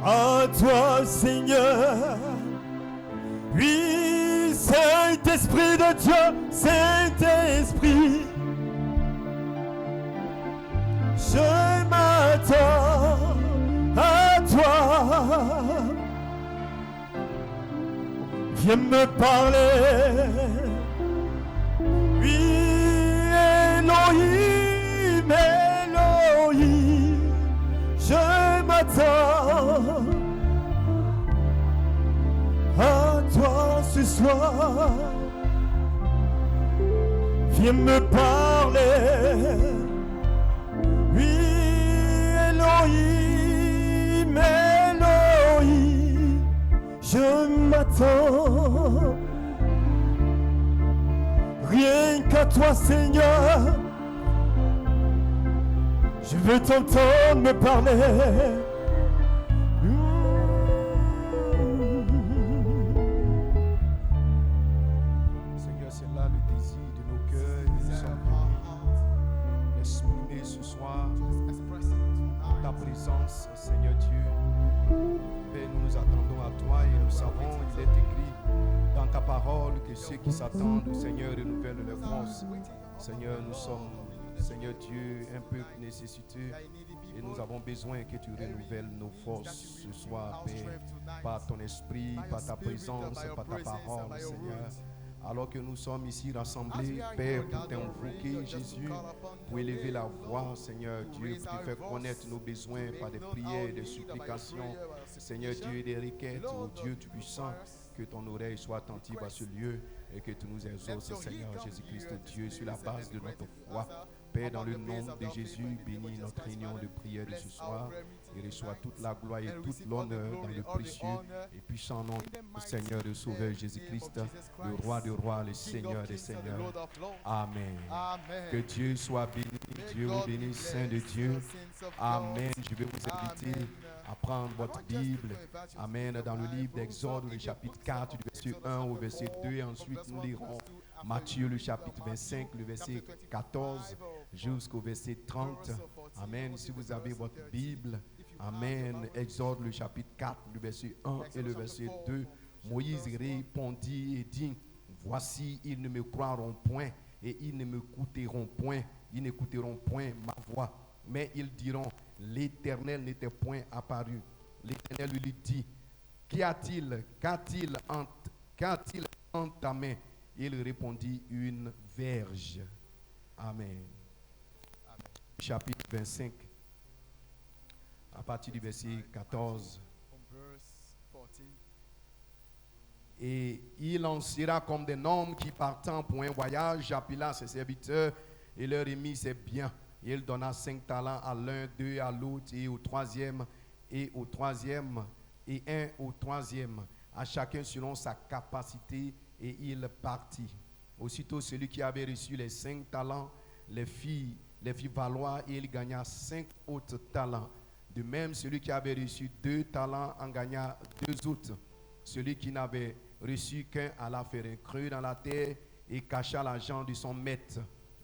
À toi, Seigneur. Oui, Saint-Esprit de Dieu, Saint-Esprit, je m'attends à toi. Viens me parler. Oui, Elohim, Elohim, je m'attends à toi ce soir. Viens me parler. Oui, Elohim, Elohim, je m'attends. Rien qu'à toi, Seigneur, je veux t'entendre me parler. Seigneur, c'est là le désir de nos cœurs. Nous sommes venus l'exprimer ce soir en ta présence, Seigneur Dieu. Père, nous nous attendons à toi et nous savons, il est écrit dans ta parole que ceux qui s'attendent au Seigneur renouvellent leur force. Seigneur, nous sommes, Seigneur Dieu, un peuple nécessiteux et nous avons besoin que tu renouvelles nos forces ce soir, Père, par ton esprit, par ta présence, par ta parole, Seigneur. Alors que nous sommes ici rassemblés, Père, pour t'invoquer, Jésus, pour élever la voix, Seigneur Dieu, pour te faire connaître nos besoins par des prières, des supplications, Seigneur Dieu, et des requêtes, ô Dieu Tout-Puissant, que ton oreille soit attentive à ce lieu et que tu nous exauces, Seigneur Jésus-Christ, Dieu, sur la base de notre foi. Père, dans le nom de Jésus, bénis notre réunion de prière de ce soir et reçois toute la gloire et toute l'honneur dans le précieux et puissant nom du Seigneur et Sauveur Jésus-Christ, le roi des rois, le Seigneur des seigneurs. Amen. Que Dieu soit béni, Dieu vous bénisse, Saint de Dieu. Amen. Je vais vous inviter à prendre votre Bible. Amen. Dans le livre d'Exode, le chapitre 4, du verset 1 au verset 2. Et ensuite, nous lirons Matthieu, le chapitre 25, le verset 14 jusqu'au verset 30. Amen. Si vous avez votre Bible, Amen. Exode, le chapitre 4, le verset 1 et le verset 2. Moïse répondit et dit: voici, ils ne me croiront point et ils ne m'écouteront point. Ils n'écouteront point ma voix. Mais ils diront: l'Éternel n'était point apparu. L'Éternel lui dit: qu'a-t-il en ta main? Il répondit: une verge. Amen. Chapitre 25, à partir du verset 14. Et il en sera comme des hommes qui partant pour un voyage, appela ses serviteurs et leur remit ses biens. Et il donna 5 talents à l'un, 2 à l'autre, et au troisième, et un au troisième, à chacun selon sa capacité, et il partit. Aussitôt celui qui avait reçu les 5 talents les fit valoir, et il gagna 5 autres talents. De même, celui qui avait reçu 2 talents en gagna 2 autres. Celui qui n'avait reçu qu'un alla faire un creux dans la terre et cacha l'argent de son maître.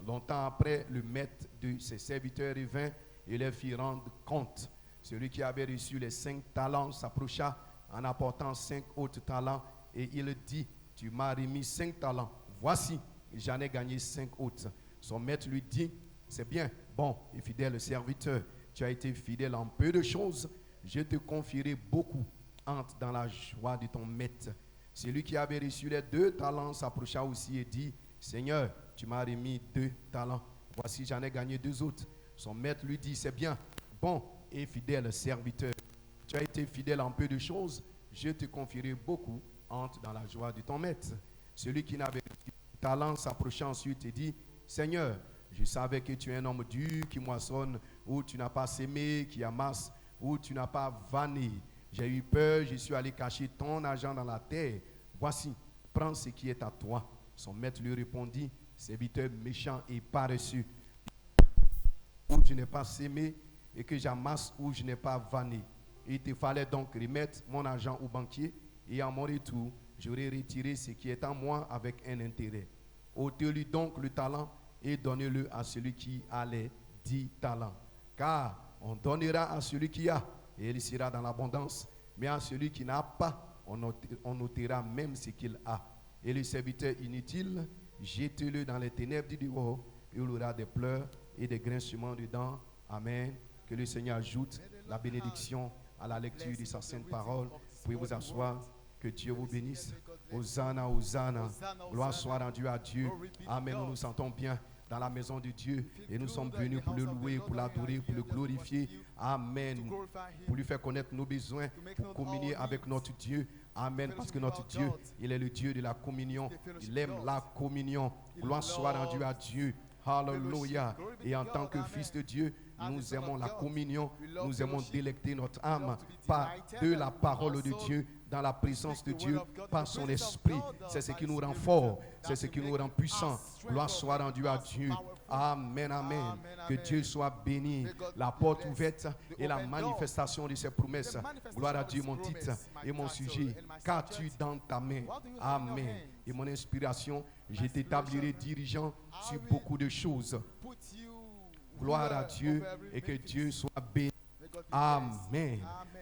Longtemps après, le maître de ses serviteurs revint et leur fit rendre compte. Celui qui avait reçu les 5 talents s'approcha en apportant 5 autres talents et il dit: tu m'as remis 5 talents. Voici, j'en ai gagné 5 autres. Son maître lui dit: c'est bien, bon et fidèle serviteur. Tu as été fidèle en peu de choses. Je te confierai beaucoup. Entre dans la joie de ton maître. Celui qui avait reçu les 2 talents s'approcha aussi et dit: Seigneur, tu m'as remis 2 talents. Voici, j'en ai gagné 2 autres. Son maître lui dit: c'est bien, bon et fidèle serviteur. Tu as été fidèle en peu de choses. Je te confierai beaucoup. Entre dans la joie de ton maître. Celui qui n'avait reçu de talent s'approcha ensuite et dit: Seigneur, je savais que tu es un homme dur qui moissonne où tu n'as pas sémé, qui amasse où tu n'as pas vanné. J'ai eu peur, je suis allé cacher ton argent dans la terre. Voici, prends ce qui est à toi. Son maître lui répondit: serviteur méchant et paresseux, où je n'ai pas sémé et que j'amasse où je n'ai pas vanné. Il te fallait donc remettre mon argent au banquier et à mon retour, j'aurais retiré ce qui est à moi avec un intérêt. Ôtez-lui donc le talent et donnez-le à celui qui a les 10 talents. Car on donnera à celui qui a et il sera dans l'abondance. Mais à celui qui n'a pas, on notera même ce qu'il a. Et le serviteur inutile, jetez-le dans les ténèbres du dehors, il y aura des pleurs et des grincements dedans. Amen. Que le Seigneur ajoute la bénédiction à la lecture de sa sainte parole. Pouvez vous asseoir. Que Dieu vous bénisse. Hosanna, Hosanna. Gloire soit rendue à Dieu. Amen. Nous nous sentons bien dans la maison de Dieu et nous sommes venus pour le louer, pour l'adorer, pour le glorifier. Amen. Pour lui faire connaître nos besoins, pour communier avec notre Dieu. Amen. Parce que notre Dieu, il est le Dieu de la communion. Il aime la communion. Gloire soit rendue à Dieu. Hallelujah. Et en tant que fils de Dieu, nous aimons la communion. Nous aimons délecter notre âme par de la parole de Dieu, dans la présence de Dieu, par son esprit. C'est ce qui nous rend forts. C'est ce qui nous rend puissants. Gloire soit rendue à Dieu. Amen, amen. Que Dieu soit béni. La porte ouverte et la manifestation de ses promesses. Gloire à Dieu, mon titre et mon sujet. Qu'as-tu dans ta main? Amen. Et mon inspiration, je t'établirai dirigeant sur beaucoup de choses. Gloire à Dieu et que Dieu soit béni. Amen.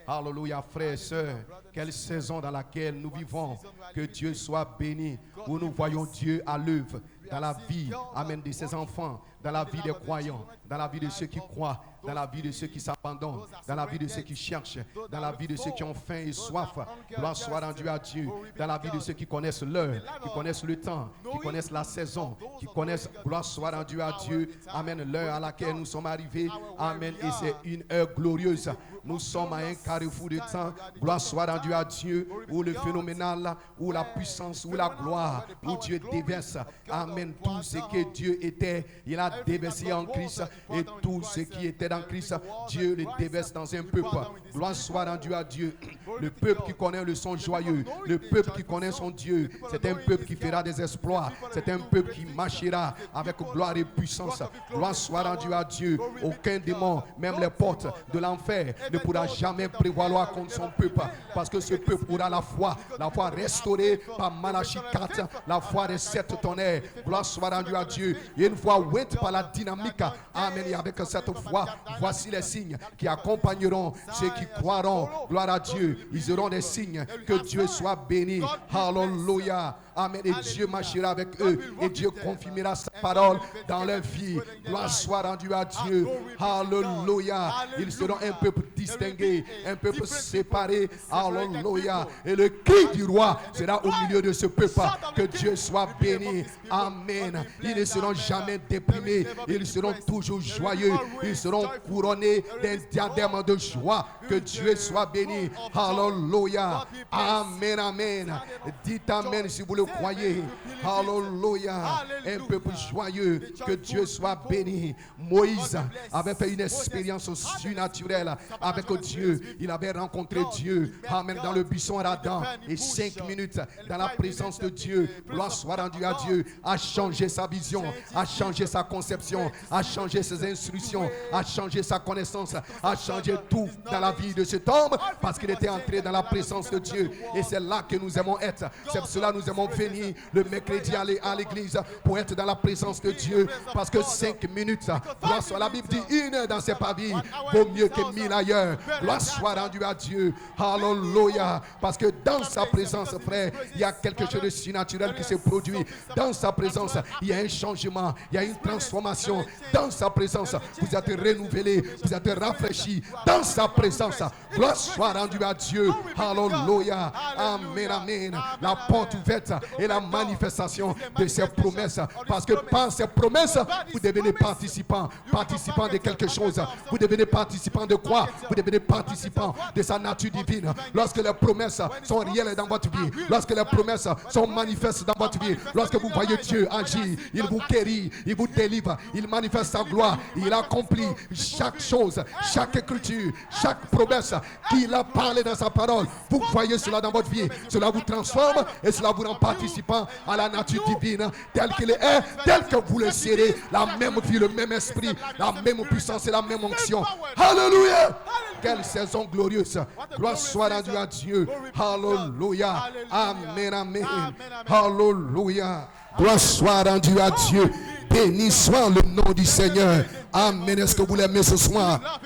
Alléluia, frères et sœurs. Quelle saison dans laquelle nous vivons. Que Dieu soit béni. Où nous voyons Dieu à l'œuvre dans la vie, amen, de ses enfants, dans la vie des croyants, dans la vie de ceux qui croient, dans la vie de ceux qui s'abandonnent, dans la vie de ceux qui cherchent, dans la vie de ceux qui ont faim et soif. Gloire soit rendue à Dieu. Dans la vie de ceux qui connaissent l'heure, qui connaissent le temps, qui connaissent la saison, qui connaissent, gloire soit rendue à Dieu. Amen. L'heure à laquelle nous sommes arrivés. Amen. Et c'est une heure glorieuse. Nous sommes à un carrefour de temps. Gloire soit rendue à Dieu. Où le phénoménal, où la puissance, où la gloire, où Dieu déverse. Amen. Tout ce que Dieu était, il a déversé en Christ. Et tout ce qui était dans Christ, Dieu le déverse dans un peuple. Gloire soit rendue à Dieu. Le peuple qui connaît le son joyeux, le peuple qui connaît son Dieu, c'est un peuple qui fera des exploits. C'est un peuple qui marchera avec gloire et puissance. Gloire soit rendue à Dieu. Aucun démon, même les portes de l'enfer, ne pourra jamais prévaloir contre son peuple. Parce que ce peuple aura la foi restaurée par Malachie 4, la foi des 7 tonnerres. Gloire soit rendue à Dieu. Et une fois ouette par la dynamique. Amen. Et avec cette foi, voici les signes qui accompagneront ceux qui croiront. Gloire à Dieu. Ils auront des signes. Que Dieu soit béni. Hallelujah. Amen. Et Dieu marchera avec eux. Et Dieu confirmera sa parole dans leur vie. Gloire soit rendue à Dieu. Hallelujah. Ils seront un peuple distingué, un peuple séparé. Hallelujah. Et le cri du roi sera au milieu de ce peuple. Que Dieu soit béni. Amen. Ils ne seront jamais déprimés. Ils seront toujours joyeux. Ils seront couronnés d'un diadème de joie. Que Dieu soit béni. Hallelujah. Amen, amen. Dites amen si vous le croyez. Hallelujah. Un peuple joyeux. Que Dieu soit béni. Moïse avait fait une expérience surnaturelle avec Dieu. Il avait rencontré Dieu. Amen. Dans le buisson ardent. Et 5 minutes dans la présence de Dieu. Gloire soit rendue à Dieu. A changé sa vision. A changé sa conception. A changé ses instructions. A changé sa connaissance. A changé tout dans la vie de cet homme. Parce qu'il était entré dans la présence de Dieu. Et c'est là que nous aimons être. C'est pour cela que nous aimons venir le mercredi aller à l'église pour être dans la présence de Dieu. Parce que 5 minutes, gloire soit, la Bible dit 1 heure dans ses pavis vaut mieux que 1000 ailleurs. Gloire soit rendue à Dieu. Hallelujah. Parce que dans sa présence, frère, il y a quelque chose de surnaturel qui se produit. Dans sa présence, il y a un changement, il y a une transformation. Dans sa présence, vous êtes renouvelés, vous êtes rafraîchis. Dans sa présence, gloire soit rendue à Dieu. Hallelujah. Amen, amen. La porte ouverte et la manifestation de ses promesses. Parce que par ses promesses, vous devenez participant de quelque chose. Vous devenez participant de quoi? Vous devenez participant de sa nature divine. Lorsque les promesses sont réelles dans votre vie, lorsque les promesses sont manifestes dans votre vie, lorsque vous voyez Dieu agir, il vous guérit, il vous délivre, il manifeste sa gloire, il accomplit chaque chose, chaque écriture, chaque promesse qu'il a parlé dans sa parole. Vous voyez cela dans votre vie, cela vous transforme et cela vous rend participant à la nature divine tel qu'il est, tel que vous le serez, la même vie, le même esprit, la même puissance et la même onction. Alléluia. Quelle saison glorieuse. Gloire soit rendue à Dieu. Alléluia. Amen, amen. Alléluia. Gloire soit rendue à Dieu. Béni soit le nom du Seigneur. Amen. Est-ce que vous l'aimez ce soir?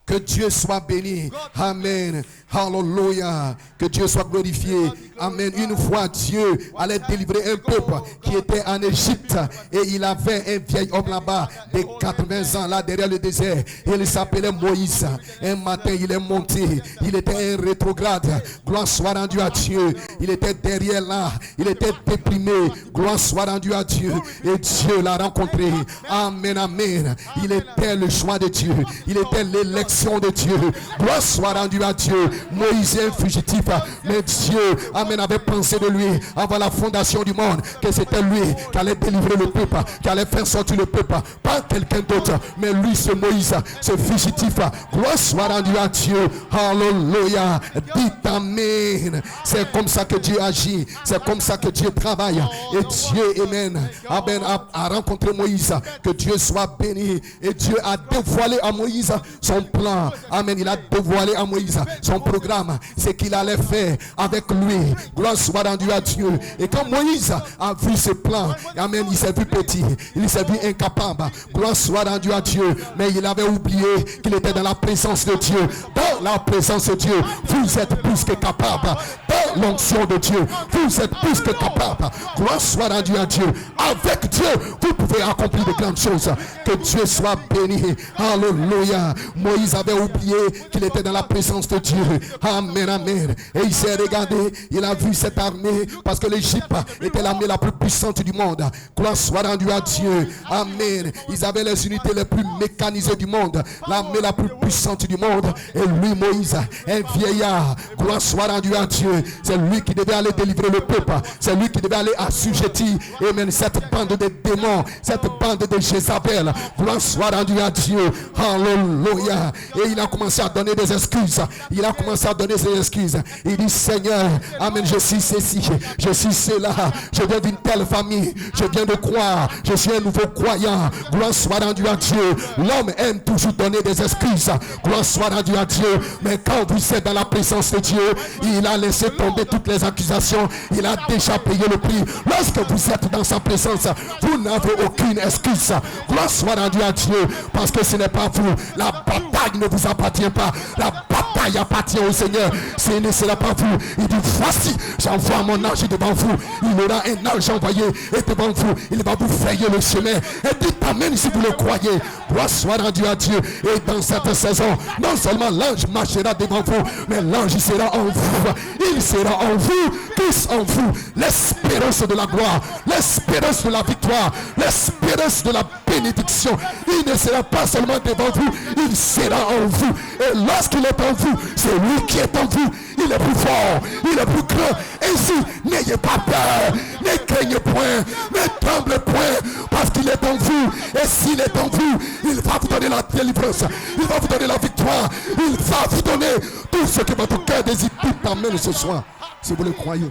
Que Dieu soit béni. Amen. Hallelujah. Que Dieu soit glorifié. Amen. Une fois, Dieu allait délivrer un peuple qui était en Égypte. Et il avait un vieil homme là-bas de 80 ans, là derrière le désert. Il s'appelait Moïse. Un matin, il est monté. Il était un rétrograde. Gloire soit rendue à Dieu. Il était derrière là. Il était déprimé. Gloire soit rendue à Dieu. Et Dieu l'a rencontré. Amen, amen. Il était le choix de Dieu. Il était l'élection de Dieu. Gloire soit rendue à Dieu. Moïse est un fugitif, mais Dieu, amen, avait pensé de lui avant la fondation du monde, que c'était lui qui allait délivrer le peuple, qui allait faire sortir le peuple, pas quelqu'un d'autre, mais lui, ce Moïse, ce fugitif. Gloire soit rendue à Dieu. Alléluia. Dites amen. C'est comme ça que Dieu agit, c'est comme ça que Dieu travaille. Et Dieu, amen, a rencontré Moïse. Que Dieu soit béni. Et Dieu a dévoilé à Moïse son plan. Amen. Il a dévoilé à Moïse son programme, ce qu'il allait faire avec lui. Gloire soit rendue à Dieu. Et quand Moïse a vu ce plan, amen, il s'est vu petit, il s'est vu incapable. Gloire soit rendue à Dieu. Mais il avait oublié qu'il était dans la présence de Dieu. Dans la présence de Dieu, vous êtes plus que capable. Dans l'onction de Dieu, vous êtes plus que capable. Gloire soit rendue à Dieu. Avec Dieu, vous pouvez accomplir de grandes choses. Que Dieu soit béni. Alléluia. Moïse avait oublié qu'il était dans la présence de Dieu. Amen, amen. Et il s'est regardé, il a vu cette armée, parce que l'Égypte était l'armée la plus puissante du monde. Gloire soit rendue à Dieu. Amen. Ils avaient les unités les plus mécanisées du monde, l'armée la plus puissante du monde. Et lui, Moïse, un vieillard, gloire soit rendue à Dieu. C'est lui qui devait aller délivrer le peuple. C'est lui qui devait aller assujettir, amen, cette bande de démons, cette bande de Jézabel. Gloire soit rendue à Dieu. Alléluia. Et il a commencé à donner des excuses. Il a commencé à donner ses excuses. Il dit, Seigneur, amen, je suis ceci, je suis cela, je viens d'une telle famille, je viens de croire, je suis un nouveau croyant. Gloire soit rendue à Dieu. L'homme aime toujours donner des excuses. Gloire soit rendue à Dieu. Mais quand vous êtes dans la présence de Dieu, il a laissé tomber toutes les accusations. Il a déjà payé le prix. Lorsque vous êtes dans sa présence, vous n'avez aucune excuse. Gloire soit rendue à Dieu. Parce que ce n'est pas vous. La bataille ne vous appartient pas. La bataille appartient au Seigneur. Ce ne sera pas vous. Il dit, voici, j'envoie mon ange devant vous. Il aura un ange envoyé et devant vous, il va vous frayer le chemin. Et dites amen si vous le croyez. Gloire soit rendue à Dieu. Et dans cette saison, non seulement l'ange marchera devant vous, mais l'ange sera en vous. Il sera en vous, tous en vous. L'espérance de la gloire, l'espérance de la victoire, l'espérance de la bénédiction. Il ne sera pas seulement devant vous, il sera en vous. Et lorsqu'il est en vous, c'est lui qui est en vous. Il est plus fort, il est plus grand. Ainsi, n'ayez pas peur, ne craignez point, ne tremblez point, parce qu'il est en vous. Et s'il est en vous, il va vous donner la délivrance, il va vous donner la victoire, il va vous donner tout ce que votre cœur désire. Amen ce soir, si vous le croyez.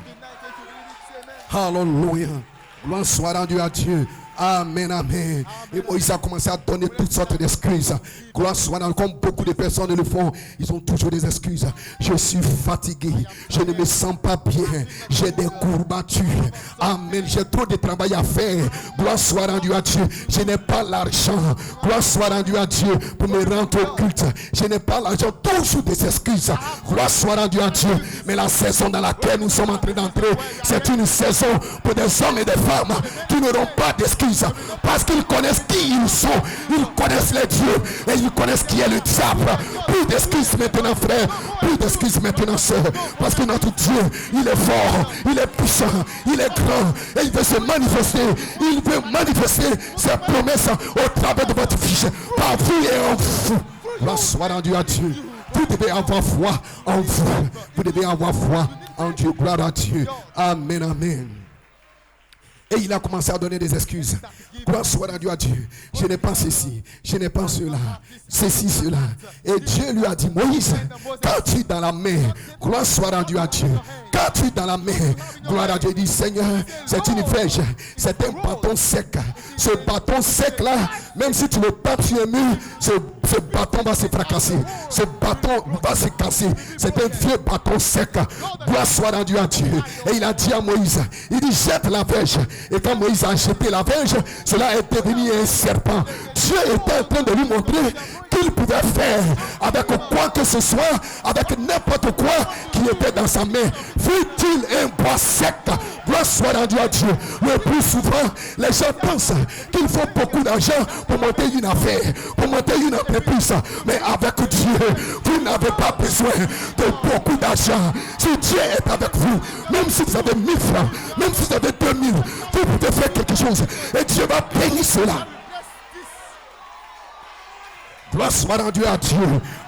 Alléluia. Gloire soit rendue à Dieu. Amen, amen. Et Moïse a commencé à donner toutes sortes d'excuses. Gloire soit dans, comme beaucoup de personnes le font. Ils ont toujours des excuses. Je suis fatigué. Je ne me sens pas bien. J'ai des courbatures. Amen. J'ai trop de travail à faire. Gloire soit rendue à Dieu. Je n'ai pas l'argent. Gloire soit rendue à Dieu pour me rendre au culte. Je n'ai pas l'argent. Toujours des excuses. Gloire soit rendue à Dieu. Mais la saison dans laquelle nous sommes en train d'entrer, c'est une saison pour des hommes et des femmes qui n'auront pas d'excuses. Parce qu'ils connaissent qui ils sont. Ils connaissent les dieux. Et ils connaissent qui est le diable. Plus d'excuses maintenant, frère. Plus d'excuses maintenant, sœur. Parce que notre Dieu, il est fort. Il est puissant. Il est grand. Et il veut se manifester. Il veut manifester ses promesses au travers de votre fiche. Par vous et en vous. La soit rendue à Dieu. Vous devez avoir foi en vous. Vous devez avoir foi en Dieu. Gloire à Dieu. Amen, amen. Et il a commencé à donner des excuses. Gloire soit rendue à Dieu. Je n'ai pas ceci, je n'ai pas cela, ceci, cela. Et Dieu lui a dit, Moïse, quand tu es dans la mer, gloire soit rendue à Dieu. Quand battu dans la main. Gloire à Dieu. Il dit, Seigneur, c'est une verge, c'est un bâton sec. Ce bâton sec là, même si tu le tapes sur un mur, ce bâton va se fracasser. Ce bâton va se casser. C'est un vieux bâton sec. Gloire soit rendue à Dieu. Et il a dit à Moïse, il dit, jette la verge. Et quand Moïse a jeté la verge, cela est devenu un serpent. Dieu était en train de lui montrer qu'il pouvait faire avec quoi que ce soit, avec n'importe quoi qui était dans sa main. Fut-il un bois sec? Gloire soit rendue à Dieu. Le plus souvent, les gens pensent qu'il faut beaucoup d'argent pour monter une affaire, pour monter une entreprise. Mais avec Dieu, vous n'avez pas besoin de beaucoup d'argent. Si Dieu est avec vous, même si vous avez 1000 francs, même si vous avez 2000, vous pouvez faire quelque chose. Et Dieu va bénir cela. Gloire soit rendue à Dieu.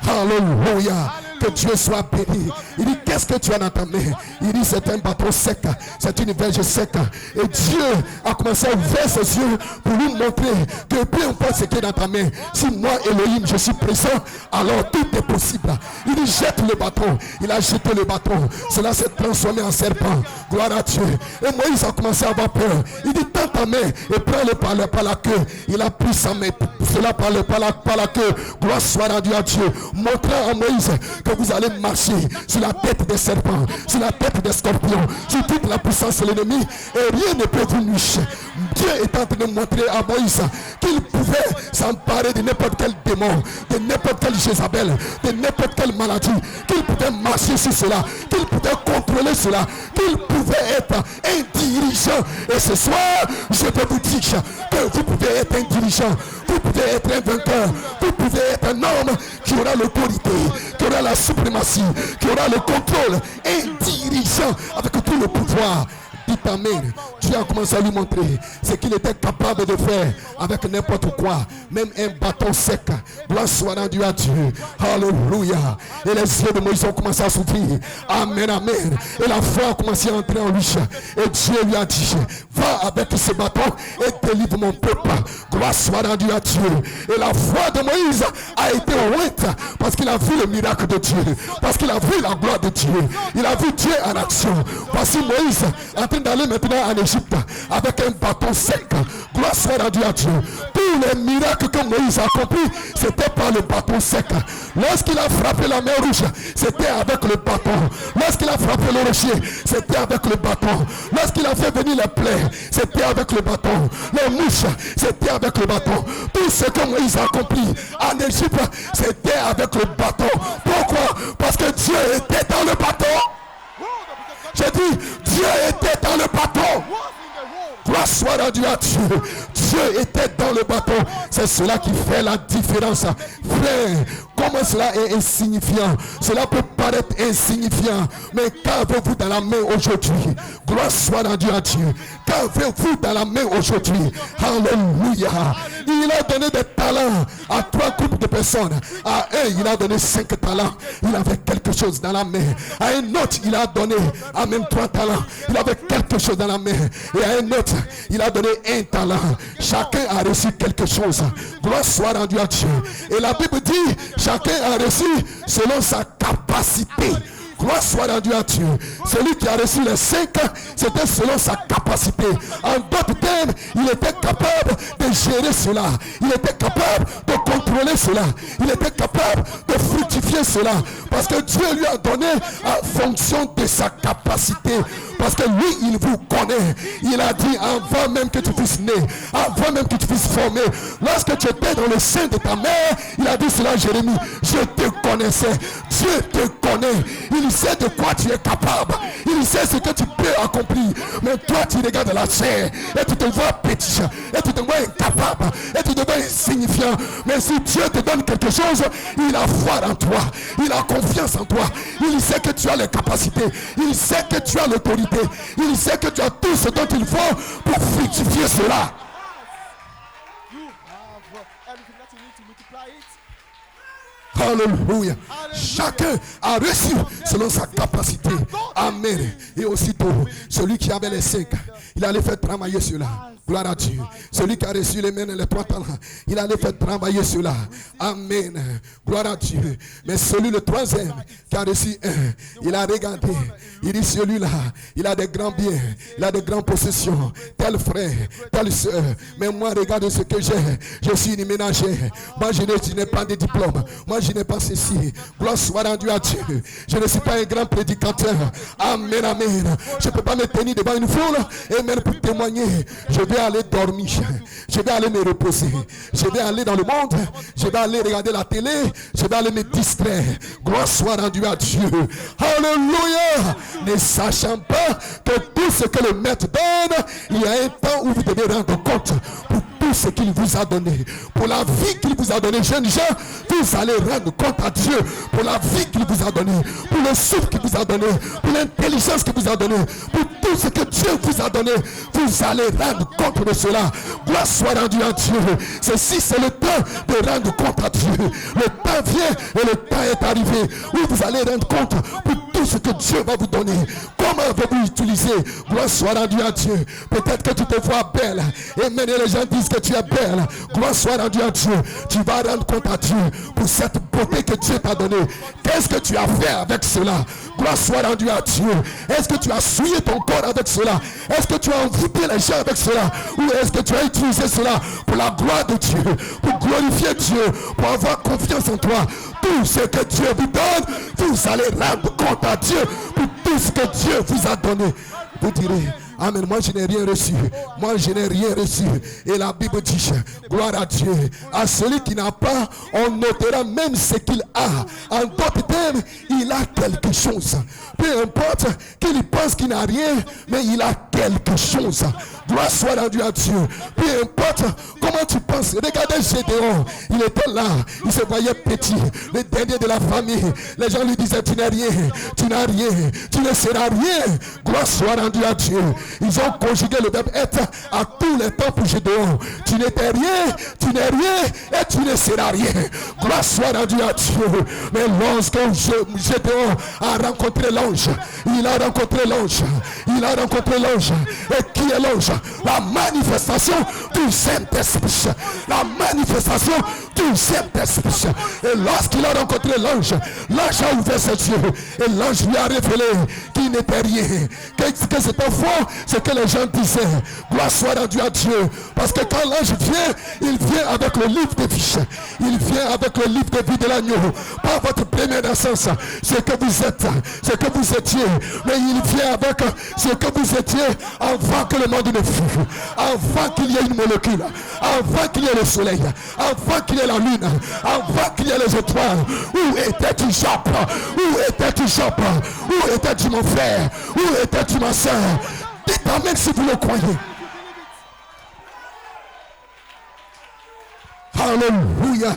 Alléluia. Que Dieu soit béni. Il dit, qu'est-ce que tu as dans ta main? Il dit, c'est un bâton sec. C'est une verge sec. Et Dieu a commencé à ouvrir ses yeux pour lui montrer que peu importe ce qui est dans ta main, si moi, Elohim, je suis présent, alors tout est possible. Il dit, jette le bâton. Il a jeté le bâton. Cela s'est transformé en serpent. Gloire à Dieu. Et Moïse a commencé à avoir peur. Il dit, tends ta main et prends-le par la queue. Il a pris sa main. Cela par la queue. Gloire soit rendue à Dieu. Montrant à Moïse que vous allez marcher sur la tête des serpents, sur la tête des scorpions, sur toute la puissance de l'ennemi, et rien ne peut vous nuire. Dieu est en train de montrer à Moïse qu'il pouvait s'emparer de n'importe quel démon, de n'importe quel Jézabel, de n'importe quelle maladie, qu'il pouvait marcher sur cela, qu'il pouvait contrôler cela, qu'il pouvait être un dirigeant. Et ce soir, je peux vous dire que vous pouvez être un dirigeant, vous pouvez être un vainqueur, vous pouvez être un homme qui aura l'autorité, qui aura la suprématie, qui aura le contrôle, un dirigeant avec tout le pouvoir. Dites amen. Dieu a commencé à lui montrer ce qu'il était capable de faire avec n'importe quoi, même un bâton sec. Gloire soit rendue à Dieu. Alléluia. Et les yeux de Moïse ont commencé à s'ouvrir. Amen, amen. Et la foi a commencé à entrer en lui. Et Dieu lui a dit, va avec ce bâton et délivre mon peuple. Gloire soit rendue à Dieu. Et la foi de Moïse a été ointe parce qu'il a vu le miracle de Dieu, parce qu'il a vu la gloire de Dieu. Il a vu Dieu en action. Voici Moïse en train d'aller maintenant en Égypte avec un bâton sec. Gloire soit rendue à Dieu. Tous les miracles que Moïse a accomplis, c'était par le bâton sec. Lorsqu'il a frappé la mer rouge, c'était avec le bâton. Lorsqu'il a frappé le rocher, c'était avec le bâton. Lorsqu'il a fait venir les plaies, c'était avec le bâton. Les mouches, c'était avec le bâton. Tout ce que Moïse a accompli en Égypte, c'était avec le bâton. Pourquoi? Parce que Dieu était dans le bâton. J'ai dit, Dieu était dans le bâton. Gloire soit rendue à Dieu. Dieu était dans le bâton. C'est cela qui fait la différence. Frère, comment cela est insignifiant? Cela peut paraître insignifiant. Mais qu'avez-vous dans la main aujourd'hui? Gloire soit rendue à Dieu. Qu'avez-vous dans la main aujourd'hui? Alléluia. Il a donné des talents à 3 groupes de personnes. À un, il a donné 5 talents. Il avait quelque chose dans la main. À un autre, il a donné à même 3 talents. Il avait quelque chose dans la main. Et à un autre, il a donné 1 talent. Chacun a reçu quelque chose. Gloire soit rendue à Dieu. Et la Bible dit, chacun a reçu selon sa capacité. Gloire soit rendue à Dieu. Celui qui a reçu les 5, c'était selon sa capacité. En d'autres termes, il était capable de gérer cela. Il était capable de contrôler cela. Il était capable de fructifier cela. Parce que Dieu lui a donné en fonction de sa capacité. Parce que lui, il vous connaît. Il a dit avant même que tu puisses naître, avant même que tu puisses former. Lorsque tu étais dans le sein de ta mère, il a dit cela à Jérémie. Je te connaissais. Dieu te connaît. Il sait de quoi tu es capable. Il sait ce que tu peux accomplir. Mais toi, tu regardes la chair et tu te vois petit. Et tu te vois incapable. Et tu te vois insignifiant. Mais si Dieu te donne quelque chose, il a foi en toi. Il a confiance en toi. Il sait que tu as les capacités. Il sait que tu as l'autorité. Il sait que tu as tout ce dont il faut pour fructifier cela. Alléluia. Chacun a reçu selon sa capacité. Amen. Et aussitôt, celui qui avait les 5, il allait faire travailler cela. Gloire à Dieu. Celui qui a reçu les mains et les 3 talents, il allait faire travailler cela. Amen. Gloire à Dieu. Mais celui, le 3e, qui a reçu 1, il a regardé. Il dit, celui-là, il a des grands biens, il a des grandes possessions. Tel frère, telle soeur. Mais moi, regarde ce que j'ai. Je suis une ménagère. Moi, je n'ai pas de diplôme. Moi, je n'ai pas ceci. Gloire soit rendue à Dieu. Je ne suis pas un grand prédicateur. Amen, amen. Je ne peux pas me tenir devant une foule et même pour témoigner. Je vais aller dormir. Je vais aller me reposer. Je vais aller dans le monde. Je vais aller regarder la télé. Je vais aller me distraire. Gloire soit rendue à Dieu. Alléluia. Ne sachant pas que tout ce que le maître donne, il y a un temps où vous devez rendre compte pour tout ce qu'il vous a donné. Pour la vie qu'il vous a donné, jeunes gens, vous allez rendre compte à Dieu pour la vie qu'il vous a donné, pour le souffle qu'il vous a donné, pour l'intelligence qu'il vous a donné, pour tout ce que Dieu vous a donné. Vous allez rendre compte de cela. Gloire soit rendue à Dieu. Ceci, c'est le temps de rendre compte à Dieu. Le temps vient et le temps est arrivé où vous allez rendre compte pour tout ce que Dieu va vous donner. Comment vous utiliser? Gloire soit rendue à Dieu. Peut-être que tu te vois belle. Et maintenant les gens disent que tu es belle. Gloire soit rendue à Dieu. Tu vas rendre compte à Dieu pour cette beauté que Dieu t'a donnée. Qu'est-ce que tu as fait avec cela? Gloire soit rendue à Dieu. Est-ce que tu as souillé ton corps avec cela? Est-ce que tu as envoûté les gens avec cela? Ou est-ce que tu as utilisé cela pour la gloire de Dieu, pour glorifier Dieu, pour avoir confiance en toi? Tout ce que Dieu vous donne, vous allez rendre compte à Dieu pour tout ce que Dieu vous a donné. Vous direz, amen, moi je n'ai rien reçu. Moi je n'ai rien reçu. Et la Bible dit, gloire à Dieu. À celui qui n'a pas, on notera même ce qu'il a. En d'autres termes, il a quelque chose. Peu importe qu'il pense qu'il n'a rien, mais il a quelque chose. Gloire soit rendue à Dieu. Peu importe comment tu penses. Regardez Gédéon. Il était là. Il se voyait petit. Le dernier de la famille. Les gens lui disaient, tu n'es rien. Tu n'as rien. Tu ne seras rien. Gloire soit rendue à Dieu. Ils ont conjugué le verbe être à tous les temps pour Gédéon. Tu n'étais rien. Tu n'es rien. Et tu ne seras rien. Gloire soit rendue à Dieu. Mais lorsque Gédéon a rencontré l'ange. Il a rencontré l'ange. Il a rencontré l'ange. Et qui est l'ange? La manifestation du Saint-Esprit. La manifestation du Saint-Esprit. Et lorsqu'il a rencontré l'ange, l'ange a ouvert ses yeux. Et l'ange lui a révélé qu'il n'était rien. Que c'était faux, ce que les gens disaient. Gloire soit rendue à Dieu. Parce que quand l'ange vient, il vient avec le livre de vie. Il vient avec le livre de vie de l'agneau. Pas votre première naissance, ce que vous êtes, ce que vous étiez. Mais il vient avec ce que vous étiez avant que le monde ne fût. Avant qu'il y ait une molécule. Avant qu'il y ait le soleil. Avant qu'il y ait la lune. Avant qu'il y ait les étoiles. Où étais-tu, Job? Où étais-tu, Job? Où étais-tu, mon frère? Où étais-tu, ma soeur? Dites amen si vous le croyez. Alléluia.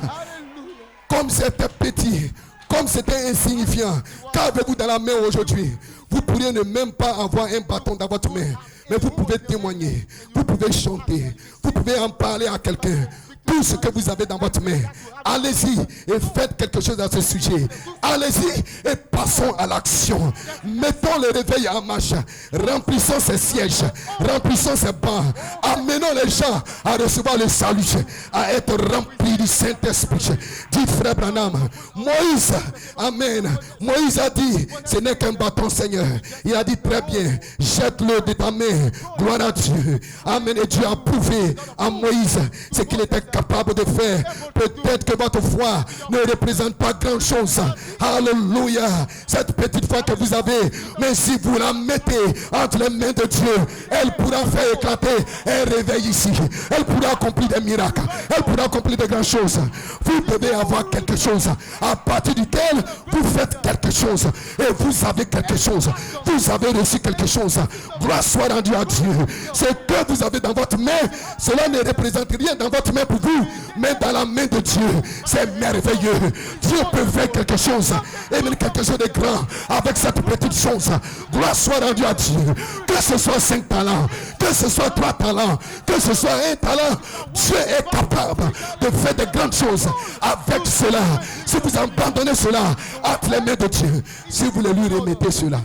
Comme c'était petit, comme c'était insignifiant, qu'avez-vous dans la main aujourd'hui? Vous pourriez ne même pas avoir un bâton dans votre main, mais vous pouvez témoigner, vous pouvez chanter, vous pouvez en parler à quelqu'un. Tout ce que vous avez dans votre main, allez-y et faites quelque chose à ce sujet. Allez-y et passons à l'action. Mettons le réveil en marche. Remplissons ces sièges. Remplissons ces bancs. Amenons les gens à recevoir le salut, à être remplis du Saint-Esprit. Dit frère Branham, Moïse, amen. Moïse a dit, ce n'est qu'un bâton, Seigneur. Il a dit très bien, jette-le de ta main. Gloire à Dieu. Amen. Et Dieu a prouvé à Moïse ce qu'il était capable de faire. Peut-être que votre foi ne représente pas grand chose. Alléluia. Cette petite foi que vous avez, mais si vous la mettez entre les mains de Dieu, elle pourra faire éclater un réveil ici. Elle pourra accomplir des miracles. Elle pourra accomplir de grandes choses. Vous devez avoir quelque chose à partir duquel vous faites quelque chose. Et vous avez quelque chose. Vous avez reçu quelque chose. Gloire soit rendue à Dieu. Ce que vous avez dans votre main, cela ne représente rien dans votre main pour vous, mais dans la main de Dieu. C'est merveilleux. Dieu peut faire quelque chose, et même quelque chose de grand avec cette petite chose. Gloire soit rendue à Dieu. Que ce soit 5 talents, que ce soit 3 talents, que ce soit 1 talent, Dieu est capable de faire de des grandes choses avec cela. Si vous abandonnez cela entre les mains de Dieu, si vous le lui remettez cela,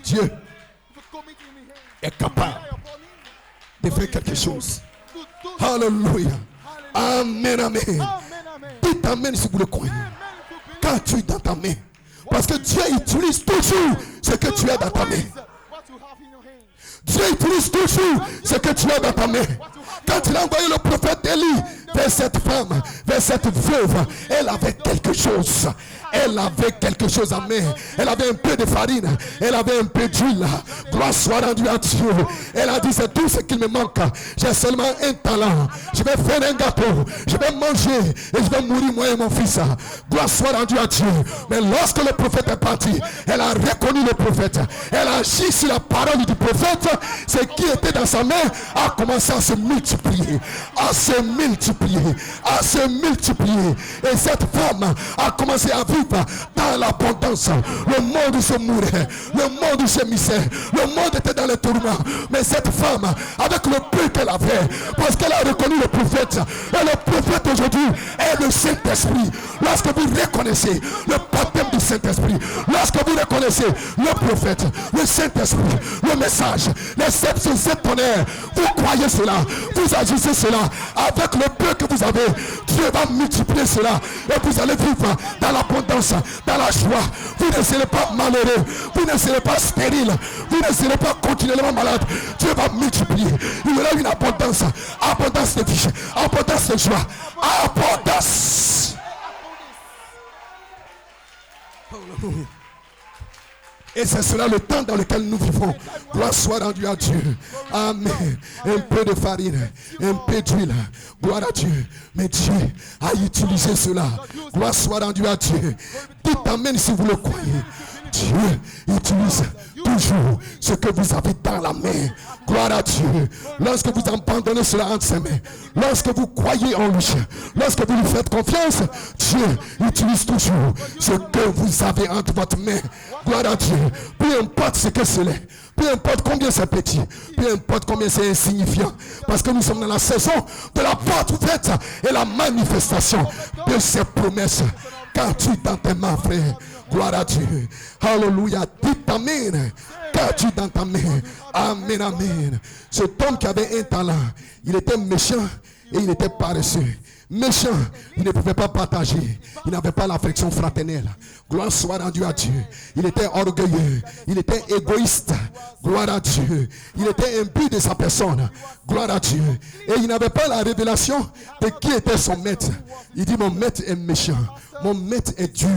Dieu est capable de faire quelque chose. Alléluia. Amen, amen. Dites amen si vous le croyez. Quand tu es dans ta main. Parce que Dieu utilise toujours ce que tu as dans ta main. Dieu utilise toujours ce que tu as dans ta main. Quand il a envoyé le prophète Élie vers cette femme, vers cette veuve, elle avait quelque chose. Elle avait quelque chose à main. Elle avait un peu de farine. Elle avait un peu d'huile. Gloire soit rendue à Dieu. Elle a dit, c'est tout ce qu'il me manque. J'ai seulement un talent. Je vais faire un gâteau. Je vais manger. Et je vais mourir, moi et mon fils. Gloire soit rendue à Dieu. Mais lorsque le prophète est parti, elle a reconnu le prophète. Elle a agi sur la parole du prophète. Ce qui était dans sa main a commencé à se multiplier. À se multiplier. À se multiplier. Et cette femme a commencé à vivre dans l'abondance. Le monde se mourait, le monde se missait, le monde était dans les tourments. Mais cette femme, avec le peu qu'elle avait, parce qu'elle a reconnu le prophète, et le prophète aujourd'hui est le Saint-Esprit. Lorsque vous reconnaissez le baptême du Saint-Esprit, lorsque vous reconnaissez le prophète, le Saint-Esprit, le message, les sept tonnerres, vous croyez cela, vous agissez cela, avec le peu que vous avez, Dieu va multiplier cela, et vous allez vivre dans l'abondance, dans la joie. Vous ne serez pas malheureux, vous ne serez pas stérile, vous ne serez pas continuellement malade. Dieu va multiplier. Il y aura une abondance, abondance de vie, abondance de joie, abondance. Et c'est cela le temps dans lequel nous vivons. Gloire soit rendue à Dieu. Amen. Un peu de farine, un peu d'huile. Gloire à Dieu. Mais Dieu a utilisé cela. Gloire soit rendue à Dieu. Dites amen si vous le croyez. Dieu utilise toujours ce que vous avez dans la main. Gloire à Dieu. Lorsque vous abandonnez cela entre ses mains, lorsque vous croyez en lui, lorsque vous lui faites confiance, Dieu utilise toujours ce que vous avez entre votre main. Gloire à Dieu. Peu importe ce que c'est, peu importe combien c'est petit, peu importe combien c'est insignifiant, parce que nous sommes dans la saison de la porte ouverte et la manifestation de ses promesses. Car tu es dans tes mains, frère. Gloire à Dieu. Alléluia. Dites amen. Car tu es dans ta main. Amen, amen. Cet homme qui avait un talent, il était méchant et il était paresseux. Méchant, il ne pouvait pas partager. Il n'avait pas l'affection fraternelle. Gloire soit rendue à Dieu. Il était orgueilleux. Il était égoïste. Gloire à Dieu. Il était imbu de sa personne. Gloire à Dieu. Et il n'avait pas la révélation de qui était son maître. Il dit, mon maître est méchant. Mon maître est dur.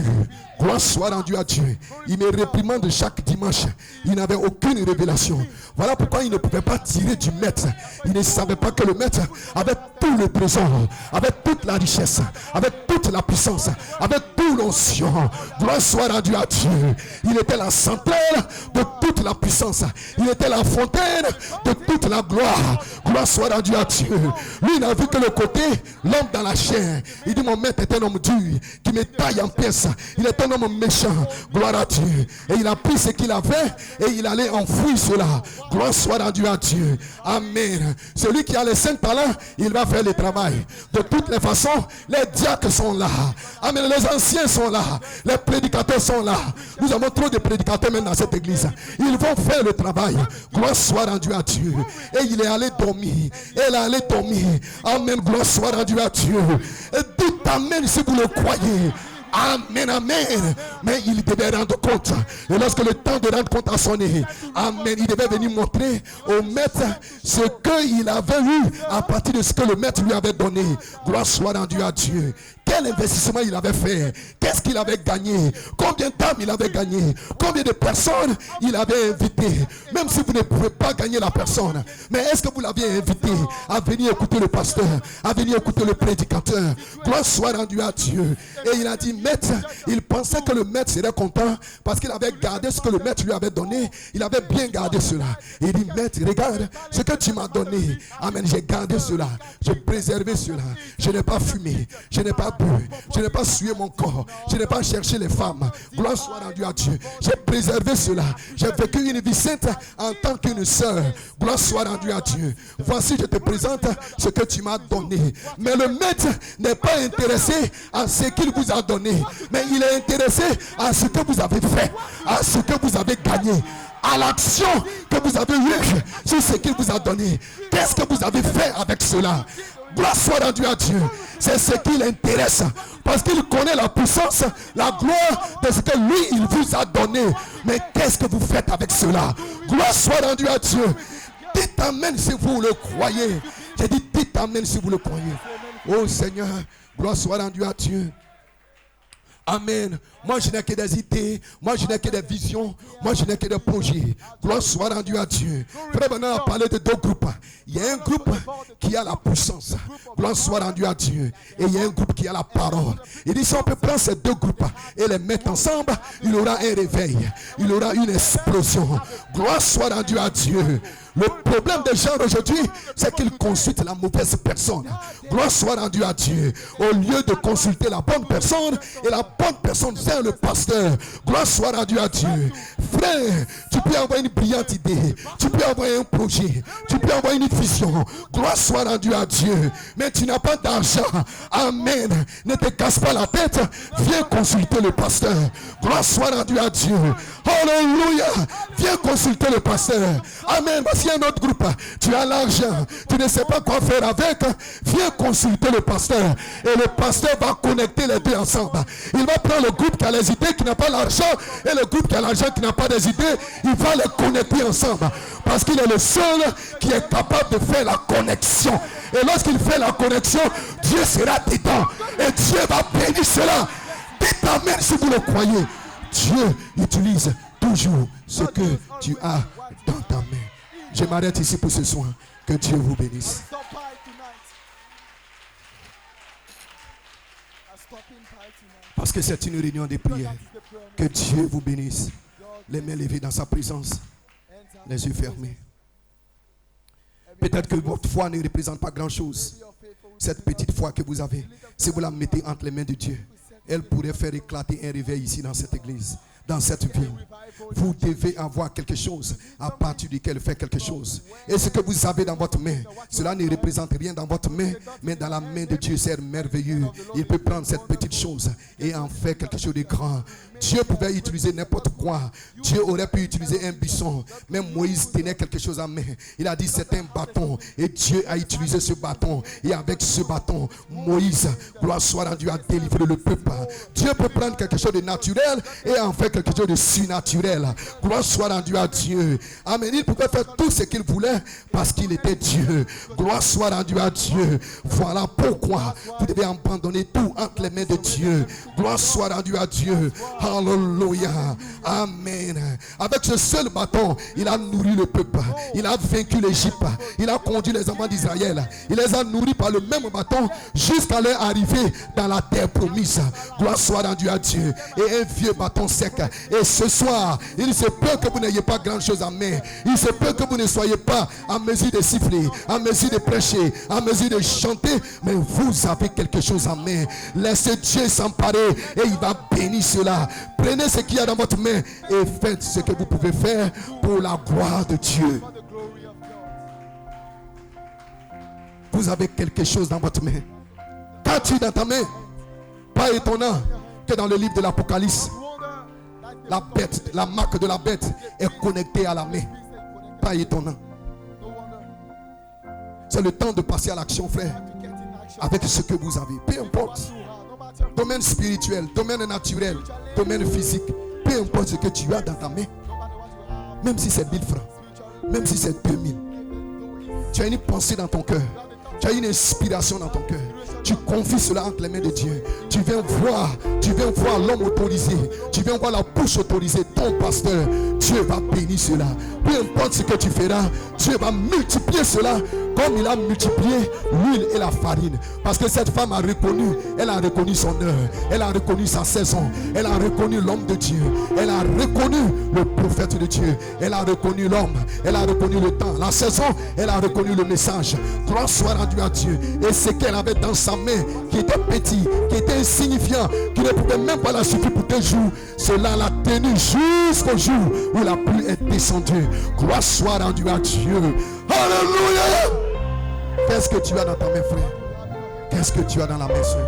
Gloire soit rendue à Dieu. Il me réprimande chaque dimanche. Il n'avait aucune révélation. Voilà pourquoi il ne pouvait pas tirer du maître. Il ne savait pas que le maître avait tout le trésor, avait toute la richesse, avait toute la puissance, avait tout l'onction. Gloire soit rendue à Dieu. Il était la centrale de toute la puissance. Il était la fontaine de toute la gloire. Gloire soit rendue à Dieu. Lui n'a vu que le côté, l'homme dans la chair. Il dit, mon maître est un homme dur qui me taille en pièces. Il est un homme méchant. Gloire à Dieu. Et il a pris ce qu'il avait et il allait enfouir cela. Gloire soit rendue à Dieu. Amen. Celui qui a les 5 talents, il va faire le travail. De toutes les façons, les diacres sont là. Amen. Les anciens sont là. Les prédicateurs sont là. Nous avons trop de prédicateurs même dans cette église. Ils vont faire le travail. Gloire soit rendue à Dieu. Et il est allé dormir. Elle est allée dormir. Amen. Gloire soit rendue à Dieu. Et dites amen si vous le croyez. Amen, amen. Mais il devait rendre compte. Et lorsque le temps de rendre compte a sonné, amen, il devait venir montrer au maître ce qu'il avait eu à partir de ce que le maître lui avait donné. Gloire soit rendue à Dieu. Quel investissement il avait fait? Qu'est-ce qu'il avait gagné? Combien d'âmes il avait gagné? Combien de personnes il avait invité? Même si vous ne pouvez pas gagner la personne, mais est-ce que vous l'aviez invité à venir écouter le pasteur, à venir écouter le prédicateur? Gloire soit rendue à Dieu. Et il a dit, maître, il pensait que le maître serait content parce qu'il avait gardé ce que le maître lui avait donné. Il avait bien gardé cela. Et il dit, maître, regarde ce que tu m'as donné. Amen, j'ai gardé cela. J'ai préservé cela. Je n'ai pas fumé. Je n'ai pas peu. Je n'ai pas sué mon corps. Je n'ai pas cherché les femmes. Gloire soit rendue à Dieu. J'ai préservé cela. J'ai vécu une vie sainte en tant qu'une sœur. Gloire soit rendue à Dieu. Voici, je te présente ce que tu m'as donné. Mais le maître n'est pas intéressé à ce qu'il vous a donné. Mais il est intéressé à ce que vous avez fait. À ce que vous avez gagné. À l'action que vous avez eue sur ce qu'il vous a donné. Qu'est-ce que vous avez fait avec cela? Gloire soit rendue à Dieu. C'est ce qui l'intéresse. Parce qu'il connaît la puissance, la gloire de ce que lui, il vous a donné. Mais qu'est-ce que vous faites avec cela? Gloire soit rendue à Dieu. Dites amen si vous le croyez. J'ai dit dites amen si vous le croyez. Oh Seigneur, gloire soit rendue à Dieu. Amen. Moi je n'ai que des idées. Moi je n'ai que des visions. Moi je n'ai que des projets. Gloire soit rendue à Dieu. Frère Bernard a parlé de deux groupes. Il y a un groupe qui a la puissance. Gloire soit rendue à Dieu. Et il y a un groupe qui a la parole. Il dit si on peut prendre ces deux groupes et les mettre ensemble, il y aura un réveil. Il y aura une explosion. Gloire soit rendue à Dieu. Le problème des gens aujourd'hui, c'est qu'ils consultent la mauvaise personne. Gloire soit rendue à Dieu. Au lieu de consulter la bonne personne, et la bonne personne vient le pasteur. Gloire soit rendue à Dieu. Frère, tu peux avoir une brillante idée. Tu peux avoir un projet. Tu peux avoir une vision. Gloire soit rendue à Dieu. Mais tu n'as pas d'argent. Amen. Ne te casse pas la tête. Viens consulter le pasteur. Gloire soit rendue à Dieu. Alléluia. Viens consulter le pasteur. Amen. Voici un autre groupe. Tu as l'argent. Tu ne sais pas quoi faire avec. Viens consulter le pasteur. Et le pasteur va connecter les deux ensemble. Il va prendre le groupe qui a les idées, qui n'a pas l'argent. Et le groupe qui a l'argent, qui n'a pas des idées. Il va les connecter ensemble. Parce qu'il est le seul qui est capable de faire la connexion. Et lorsqu'il fait la connexion, Dieu sera dedans. Et Dieu va bénir cela. Dites amen si vous le croyez. Dieu utilise toujours ce que tu as dans ta main. Je m'arrête ici pour ce soir. Que Dieu vous bénisse. Parce que c'est une réunion de prière. Que Dieu vous bénisse. Les mains levées dans sa présence. Les yeux fermés. Peut-être que votre foi ne représente pas grand-chose. Cette petite foi que vous avez, si vous la mettez entre les mains de Dieu, elle pourrait faire éclater un réveil ici dans cette église, dans cette ville. Vous devez avoir quelque chose à partir duquel faire quelque chose. Et ce que vous avez dans votre main, cela ne représente rien dans votre main, mais dans la main de Dieu, c'est merveilleux. Il peut prendre cette petite chose et en faire quelque chose de grand. Dieu pouvait utiliser n'importe quoi. Dieu aurait pu utiliser un buisson. Même Moïse tenait quelque chose en main. Il a dit c'est un bâton. Et Dieu a utilisé ce bâton. Et avec ce bâton, Moïse, gloire soit rendue, à délivrer le peuple. Dieu peut prendre quelque chose de naturel et en faire quelque chose de surnaturel. Gloire soit rendue à Dieu. Amen. Il pouvait faire tout ce qu'il voulait parce qu'il était Dieu. Gloire soit rendue à Dieu. Voilà pourquoi vous devez abandonner tout entre les mains de Dieu. Gloire soit rendue à Dieu. Alléluia. Amen. Avec ce seul bâton, il a nourri le peuple. Il a vaincu l'Égypte. Il a conduit les enfants d'Israël. Il les a nourris par le même bâton jusqu'à leur arrivée dans la terre promise. Gloire soit rendue à Dieu. Et un vieux bâton sec. Et ce soir, il se peut que vous n'ayez pas grand chose à main. Il se peut que vous ne soyez pas en mesure de siffler, en mesure de prêcher, en mesure de chanter. Mais vous avez quelque chose à main. Laissez Dieu s'emparer et il va bénir cela. Prenez ce qu'il y a dans votre main et faites ce que vous pouvez faire pour la gloire de Dieu. Vous avez quelque chose dans votre main. Qu'as-tu dans ta main? Pas étonnant que dans le livre de l'Apocalypse, la bête, la marque de la bête est connectée à la main. Pas étonnant. C'est le temps de passer à l'action, frère. Avec ce que vous avez. Peu importe. Domaine spirituel, domaine naturel, domaine physique. Peu importe ce que tu as dans ta main. Même si c'est 1000 francs. Même si c'est 2000. Tu as une pensée dans ton cœur. Tu as une inspiration dans ton cœur. Tu confies cela entre les mains de Dieu. Tu viens voir l'homme autorisé. Tu viens voir la bouche autorisée, ton pasteur. Dieu va bénir cela. Peu importe ce que tu feras, Dieu va multiplier cela comme il a multiplié l'huile et la farine. Parce que cette femme a reconnu, elle a reconnu son heure, elle a reconnu sa saison, elle a reconnu l'homme de Dieu, elle a reconnu le prophète de Dieu, elle a reconnu l'homme, elle a reconnu le temps, la saison, elle a reconnu le message. Gloire soit rendue à Dieu. Et ce qu'elle avait dans sa main, qui était petit, qui était insignifiant, qui ne pouvait même pas la suffire pour 2 jours, cela l'a tenu jusqu'au jour où la pluie est descendue. Gloire soit rendue à Dieu. Alléluia. Qu'est-ce que tu as dans ta main, frère? Qu'est-ce que tu as dans la main, soeur?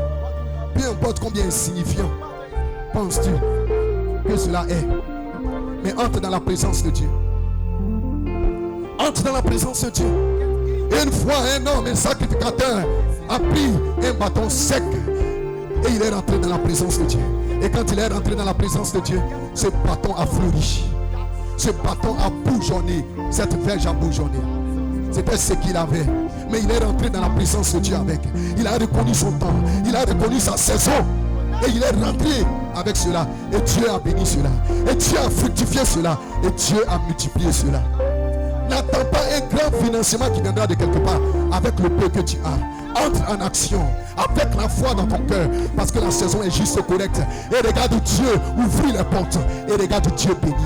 Peu importe combien insignifiant penses-tu que cela est, mais entre dans la présence de Dieu. Entre dans la présence de Dieu. Et une fois, un homme, un sacrificateur, a pris un bâton sec et il est rentré dans la présence de Dieu. Et quand il est rentré dans la présence de Dieu, ce bâton a fleuri. Ce bâton a bourgeonné. Cette verge a bourgeonné. C'était ce qu'il avait. Mais il est rentré dans la présence de Dieu avec. Il a reconnu son temps. Il a reconnu sa saison. Et il est rentré avec cela. Et Dieu a béni cela. Et Dieu a fructifié cela. Et Dieu a multiplié cela. N'attends pas un grand financement qui viendra de quelque part. Avec le peu que tu as, entre en action avec la foi dans ton cœur, parce que la saison est juste correcte. Et regarde Dieu ouvrir les portes. Et regarde Dieu bénir.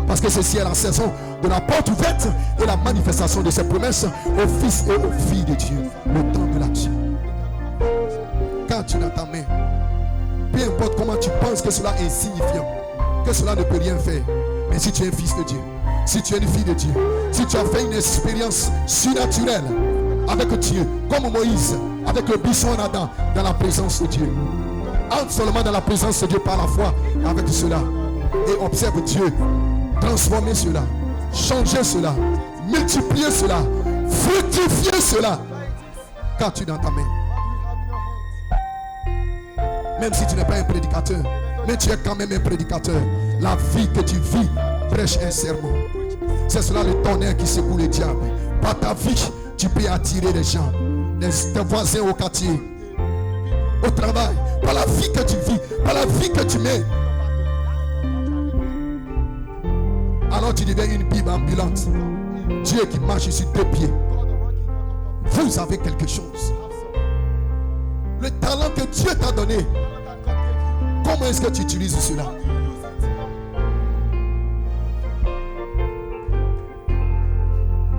Parce que ceci est la saison de la porte ouverte et la manifestation de ses promesses aux fils et aux filles de Dieu. Le temps de l'action. Quand tu as ta main, peu importe comment tu penses que cela est insignifiant, que cela ne peut rien faire, mais si tu es un fils de Dieu, si tu es une fille de Dieu, si tu as fait une expérience surnaturelle avec Dieu, comme Moïse avec le buisson en Adam, dans la présence de Dieu, entre seulement dans la présence de Dieu par la foi avec cela et observe Dieu transformer cela, changer cela, multiplier cela, fructifier cela. Quand tu es dans ta main, même si tu n'es pas un prédicateur, mais tu es quand même un prédicateur. La vie que tu vis prêche un sermon. C'est cela le tonnerre qui secoue le diable. Par ta vie, tu peux attirer les gens, tes voisins au quartier, au travail, par la vie que tu vis, par la vie que tu mets. Alors tu deviens une Bible ambulante. Dieu qui marche sur 2 pieds. Vous avez quelque chose. Le talent que Dieu t'a donné. Comment est-ce que tu utilises cela?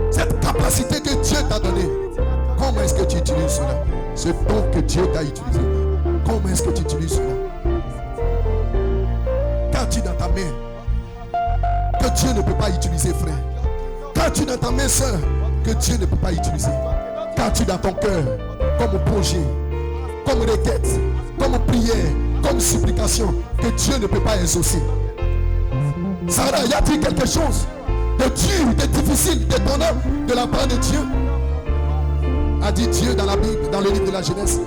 Cette capacité que Dieu t'a donnée. Comment est-ce que tu utilises cela? Ce don que Dieu t'a utilisé. Comment est-ce que tu utilises cela? Quand tu es dans ta main, que Dieu ne peut pas utiliser, frère. Quand tu es dans ta main, soeur, que Dieu ne peut pas utiliser. Quand tu es dans ton cœur, comme projet, comme requête, comme prière, comme supplication, que Dieu ne peut pas exaucer. Sarah, y a-t-il quelque chose de dur, de difficile, d'étonnant de la part de Dieu? A dit Dieu dans la Bible, dans le livre de la Genèse.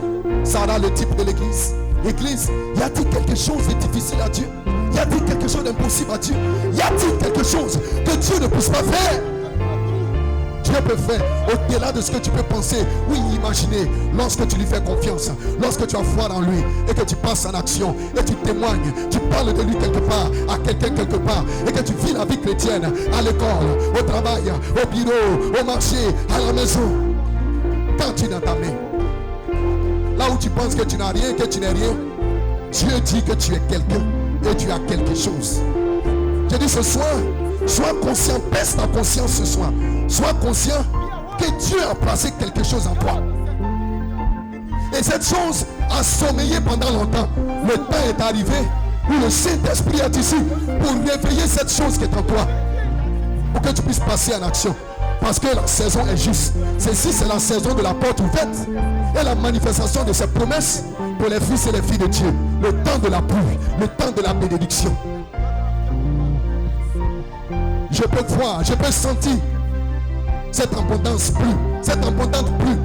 Sarah, le type de l'église. Église, y a-t-il quelque chose de difficile à Dieu? Y a-t-il quelque chose d'impossible à Dieu? Y a-t-il quelque chose que Dieu ne puisse pas faire? Dieu peut faire au-delà de ce que tu peux penser ou imaginer lorsque tu lui fais confiance, lorsque tu as foi en lui et que tu passes en action et tu témoignes, tu parles de lui quelque part, à quelqu'un quelque part et que tu vis la vie chrétienne à l'école, au travail, au bureau, au marché, à la maison. Quand tu es dans ta main, là où tu penses que tu n'as rien, que tu n'es rien, Dieu dit que tu es quelqu'un et tu as quelque chose. Je dis ce soir, sois conscient, baisse ta conscience ce soir. Sois conscient que Dieu a placé quelque chose en toi. Et cette chose a sommeillé pendant longtemps. Le temps est arrivé où le Saint-Esprit est ici pour réveiller cette chose qui est en toi. Pour que tu puisses passer en action. Parce que la saison est juste. Ceci, c'est la saison de la porte ouverte. Et la manifestation de ses promesses pour les fils et les filles de Dieu. Le temps de la pluie, le temps de la bénédiction. Je peux voir, je peux sentir cette abondance pluie, cette abondante pluie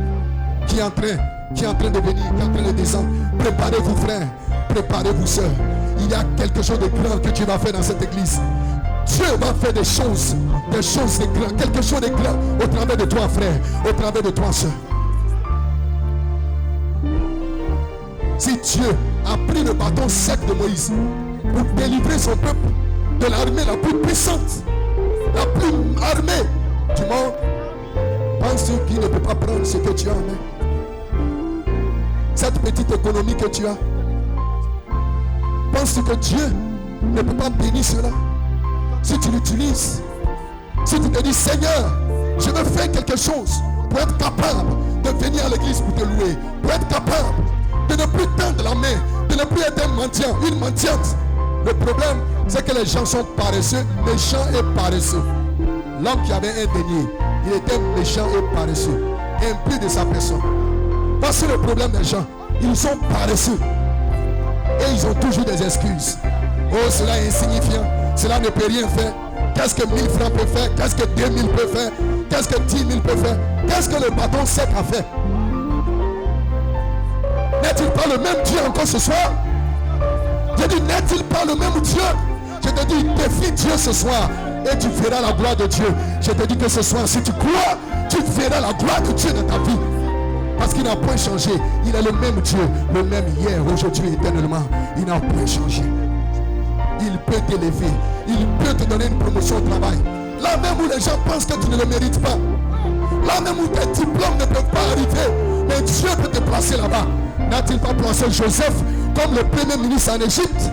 qui est en train de venir, qui est en train de descendre. Préparez-vous, frères, préparez-vous, sœurs. Il y a quelque chose de grand que Dieu va faire dans cette église. Dieu va faire des choses de grand, quelque chose de grand au travers de toi, frère, au travers de toi, sœur. Si Dieu a pris le bâton sec de Moïse pour délivrer son peuple de l'armée la plus puissante, la plus armée du monde, Penses-tu qu'il ne peut pas prendre ce que tu as en main? Cette petite économie que tu as. Penses-tu que Dieu ne peut pas bénir cela? Si tu l'utilises, si tu te dis Seigneur, je veux faire quelque chose pour être capable de venir à l'église pour te louer, pour être capable de ne plus tendre la main, de ne plus être un mendiant, une mendiante. Le problème, c'est que les gens sont paresseux, méchants et paresseux. L'homme qui avait un denier, il était méchant et paresseux, imbu de sa personne. Voici le problème des gens, ils sont paresseux et ils ont toujours des excuses. Oh, cela est insignifiant, cela ne peut rien faire. Qu'est-ce que 1000 francs peut faire? Qu'est-ce que 2000 peut faire? Qu'est-ce que 10 000 peut faire? Qu'est-ce que le bâton sec a fait? N'est-il pas le même Dieu encore ce soir? Je dis, n'est-il pas le même Dieu? Je te dis, défie Dieu ce soir et tu verras la gloire de Dieu. Je te dis que ce soir, si tu crois, tu verras la gloire de Dieu dans ta vie. Parce qu'il n'a point changé. Il est le même Dieu, le même hier, aujourd'hui, éternellement. Il n'a point changé. Il peut t'élever. Il peut te donner une promotion au travail. Là même où les gens pensent que tu ne le mérites pas. Là même où tes diplômes ne peuvent pas arriver. Mais Dieu peut te placer là-bas. N'a-t-il pas placé Joseph comme le premier ministre en Égypte?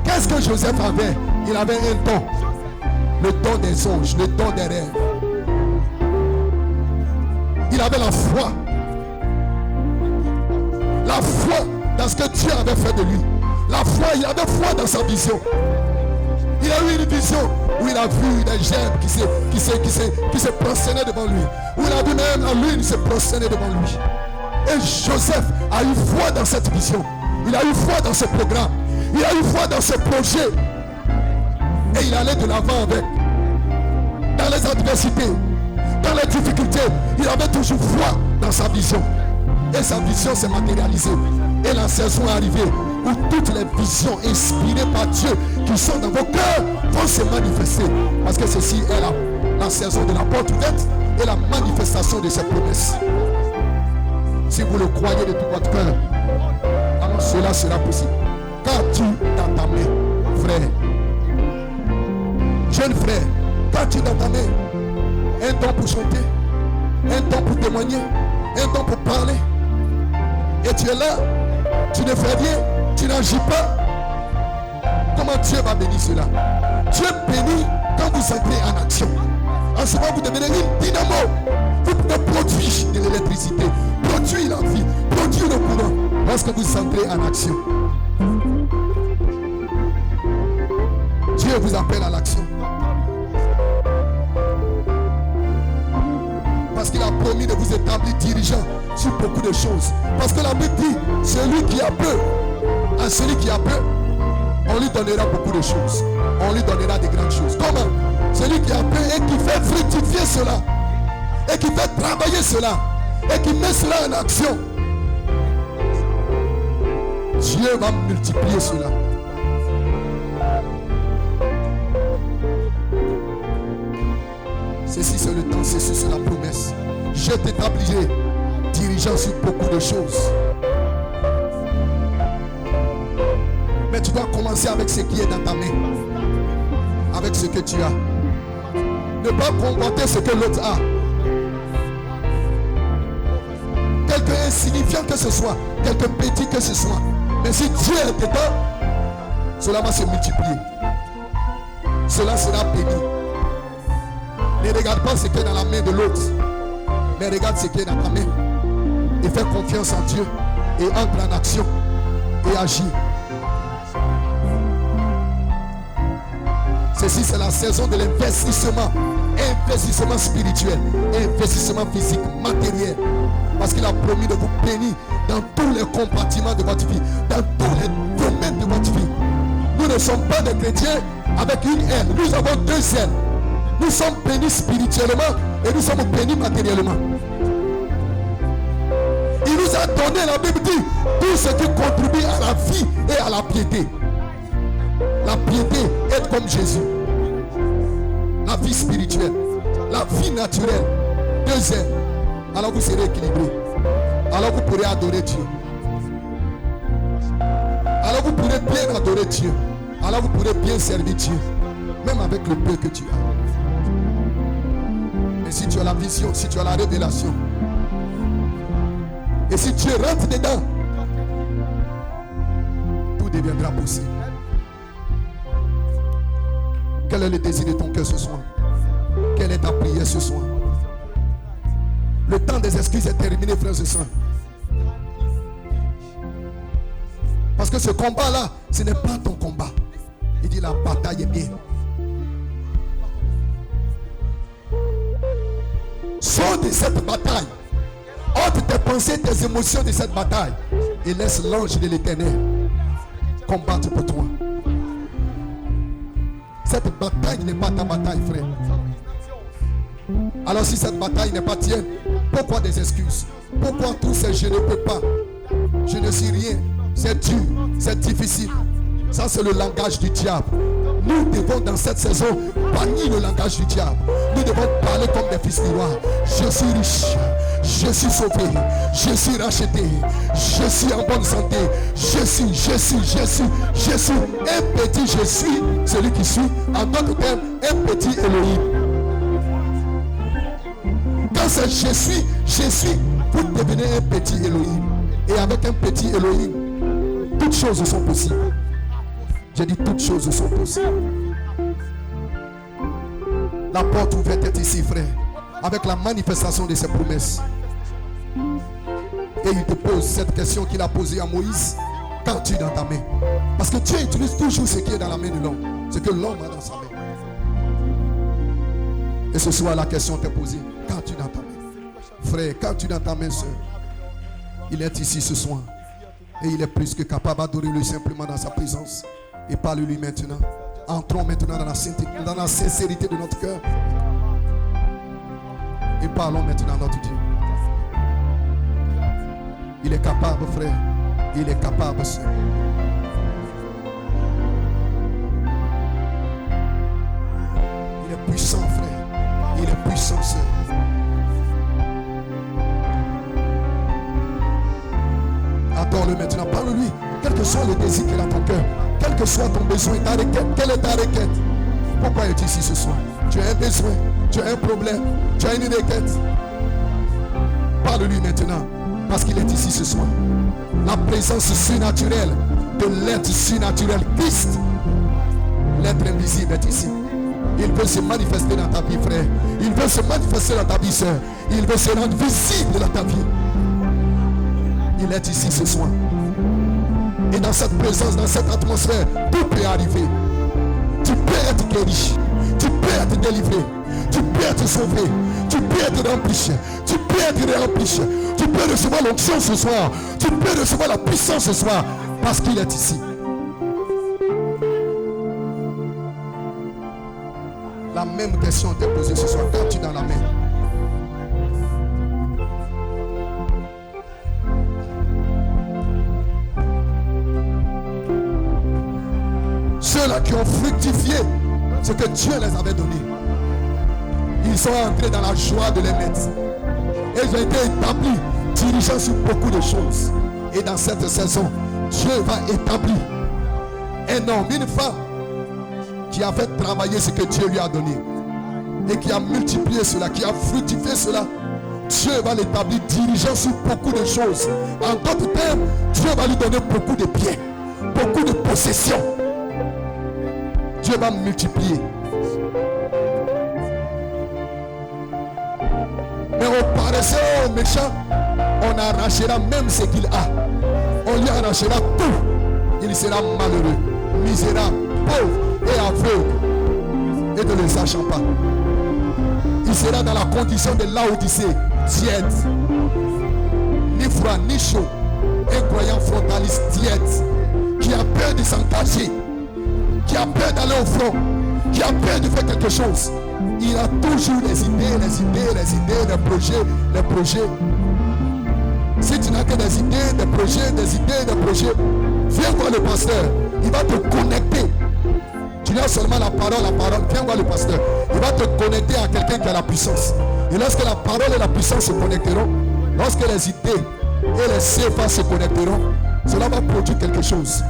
Qu'est-ce que Joseph avait? Il avait un don. Le don des anges, le don des rêves. Il avait la foi. La foi dans ce que Dieu avait fait de lui. La foi, il avait foi dans sa vision. Il a eu une vision où il a vu des gerbes qui se prosternaient devant lui. Où il a vu même la lune se prosterner devant lui. Et Joseph a eu foi dans cette vision. Il a eu foi dans ce programme. Il a eu foi dans ce projet. Et il allait de l'avant avec. Dans les adversités, dans les difficultés, il avait toujours foi dans sa vision. Et sa vision s'est matérialisée. Et la saison est arrivée où toutes les visions inspirées par Dieu qui sont dans vos cœurs vont se manifester. Parce que ceci est la saison de la porte ouverte et la manifestation de ses promesses. Si vous le croyez de tout votre cœur, alors cela sera possible. Qu'as-tu dans ta main, frère? Jeune frère, qu'as-tu dans ta main? Un don pour chanter, un don pour témoigner, un don pour parler. Et tu es là, tu ne fais rien, tu n'agis pas. Comment Dieu va bénir cela? Dieu bénit quand vous entrez en action. En ce moment, vous devenez une dynamo. Vous pouvez produire de l'électricité, produire la vie, produire le courant lorsque vous entrez en action. Dieu vous appelle à l'action. Parce qu'il a promis de vous établir dirigeant sur beaucoup de choses. Parce que la Bible dit, celui qui a peu, à celui qui a peu, on lui donnera beaucoup de choses. On lui donnera de grandes choses. Comment? Celui qui a peu et qui fait fructifier cela. Et qui fait travailler cela. Et qui met cela en action. Dieu va multiplier cela. Ceci c'est le temps, ceci c'est la promesse. Je t'établirai dirigeant sur beaucoup de choses. Mais tu dois commencer avec ce qui est dans ta main. Avec ce que tu as. Ne pas convoiter ce que l'autre a. Quelque insignifiant que ce soit, quelque petit que ce soit. Mais si Dieu est dedans, cela va se multiplier. Cela sera béni. Ne regarde pas ce qui est dans la main de l'autre, mais regarde ce qui est dans ta main. Et fais confiance en Dieu. Et entre en action. Et agis. Ceci c'est la saison de l'investissement. Investissement spirituel, investissement physique, matériel. Parce qu'il a promis de vous bénir dans tous les compartiments de votre vie, dans tous les domaines de votre vie. Nous ne sommes pas des chrétiens avec une aile, nous avons deux ailes. Nous sommes bénis spirituellement et nous sommes bénis matériellement. Il nous a donné, la Bible dit, tout ce qui contribue à la vie et à la piété. La piété est comme Jésus. La vie spirituelle, la vie naturelle, deux ailes. Alors vous serez équilibrés. Alors vous pourrez adorer Dieu. Alors vous pourrez bien adorer Dieu. Alors vous pourrez bien servir Dieu. Même avec le peu que tu as. Mais si tu as la vision, si tu as la révélation, et si tu rentres dedans, tout deviendra possible. Quel est le désir de ton cœur ce soir? Quelle est ta prière ce soir? Le temps des excuses est terminé, frères et sœurs. Parce que ce combat-là, ce n'est pas ton combat. Il dit la bataille est bien. Sors de cette bataille. Ôte tes pensées, tes émotions de cette bataille. Et laisse l'ange de l'Éternel combattre pour toi. Cette bataille n'est pas ta bataille, frère. Alors si cette bataille n'est pas tienne, pourquoi des excuses? Pourquoi tout c'est je ne peux pas? Je ne suis rien. C'est dur, c'est difficile. Ça c'est le langage du diable. Nous devons dans cette saison bannir le langage du diable. Nous devons parler comme des fils du roi. Je suis riche, je suis sauvé, je suis racheté, je suis en bonne santé, je suis un petit je suis, celui qui suit, en d'autres termes, un petit Elohim. Quand c'est je suis, vous devenez un petit Elohim. Et avec un petit Elohim, toutes choses sont possibles. J'ai dit toutes choses sont possibles. La porte ouverte est ici, frère, avec la manifestation de ses promesses. Et il te pose cette question qu'il a posée à Moïse. Qu'as-tu dans ta main? Parce que Dieu utilise toujours ce qui est dans la main de l'homme. Ce que l'homme a dans sa main. Et ce soir, la question t'est posée. Qu'as-tu dans ta main? Frère, qu'as-tu dans ta main, soeur? Il est ici ce soir. Et il est plus que capable d'adorer-le simplement dans sa présence. Et parle-lui maintenant. Entrons maintenant dans la sincérité de notre cœur. Et parlons maintenant à notre Dieu. Il est capable, frère. Il est capable, sœur. Il est puissant, frère. Il est puissant, sœur. Adore-le maintenant. Parle-lui. Quel que soit le désir qu'il a dans ton cœur. Quel que soit ton besoin, ta requête. Quelle est ta requête? Pourquoi es-tu ici ce soir? Tu as un besoin. Tu as un problème. Tu as une requête. Parle-lui maintenant. Parce qu'il est ici ce soir. La présence surnaturelle de l'être surnaturel Christ. L'être invisible est ici. Il veut se manifester dans ta vie, frère. Il veut se manifester dans ta vie, sœur. Il veut se rendre visible dans ta vie. Il est ici ce soir. Et dans cette présence, dans cette atmosphère, tout peut arriver. Tu peux être guéri. Tu peux être délivré. Tu peux être sauvé. Tu peux être rempli. Tu peux être rempli. Tu peux recevoir l'onction ce soir. Tu peux recevoir la puissance ce soir. Parce qu'il est ici. La même question t'est posée ce soir. Quand tu es dans la main. Ceux-là qui ont fructifié ce que Dieu les avait donné. Ils sont entrés dans la joie de les mettre. Et ils ont été établis, dirigeants sur beaucoup de choses. Et dans cette saison, Dieu va établir un homme, une femme qui a fait travailler ce que Dieu lui a donné. Et qui a multiplié cela, qui a fructifié cela. Dieu va l'établir dirigeant sur beaucoup de choses. En d'autres termes, Dieu va lui donner beaucoup de biens, beaucoup de possessions. Dieu va multiplier. Mais au paresseux, au méchant, on arrachera même ce qu'il a. On lui arrachera tout. Il sera malheureux, misérable, pauvre et aveugle. Et ne le sachant pas. Il sera dans la condition de Laodicée, tiède. Ni froid, ni chaud. Un croyant frontaliste tiède. Qui a peur de s'engager. Qui a peur d'aller au front. Qui a peur de faire quelque chose. Il a toujours les idées, les projets. Si tu n'as que des idées, des projets, viens voir le pasteur. Il va te connecter. Tu n'as seulement la parole, viens voir le pasteur. Il va te connecter à quelqu'un qui a la puissance. Et lorsque la parole et la puissance se connecteront, lorsque les idées et les CFA se connecteront, cela va produire quelque chose.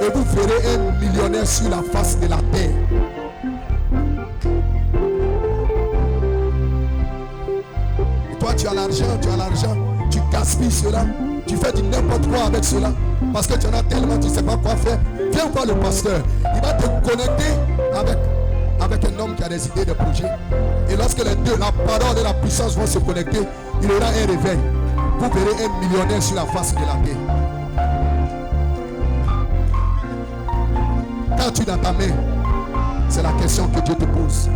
Et vous verrez un millionnaire sur la face de la terre. Toi, tu as l'argent, tu gaspilles cela, tu fais du n'importe quoi avec cela, parce que tu en as tellement, tu ne sais pas quoi faire. Viens voir le pasteur, il va te connecter avec un homme qui a des idées, des projets. Et lorsque les deux, la parole et la puissance vont se connecter, il aura un réveil. Vous verrez un millionnaire sur la face de la terre. Qu'as-tu dans ta main? C'est la question que Dieu te pose.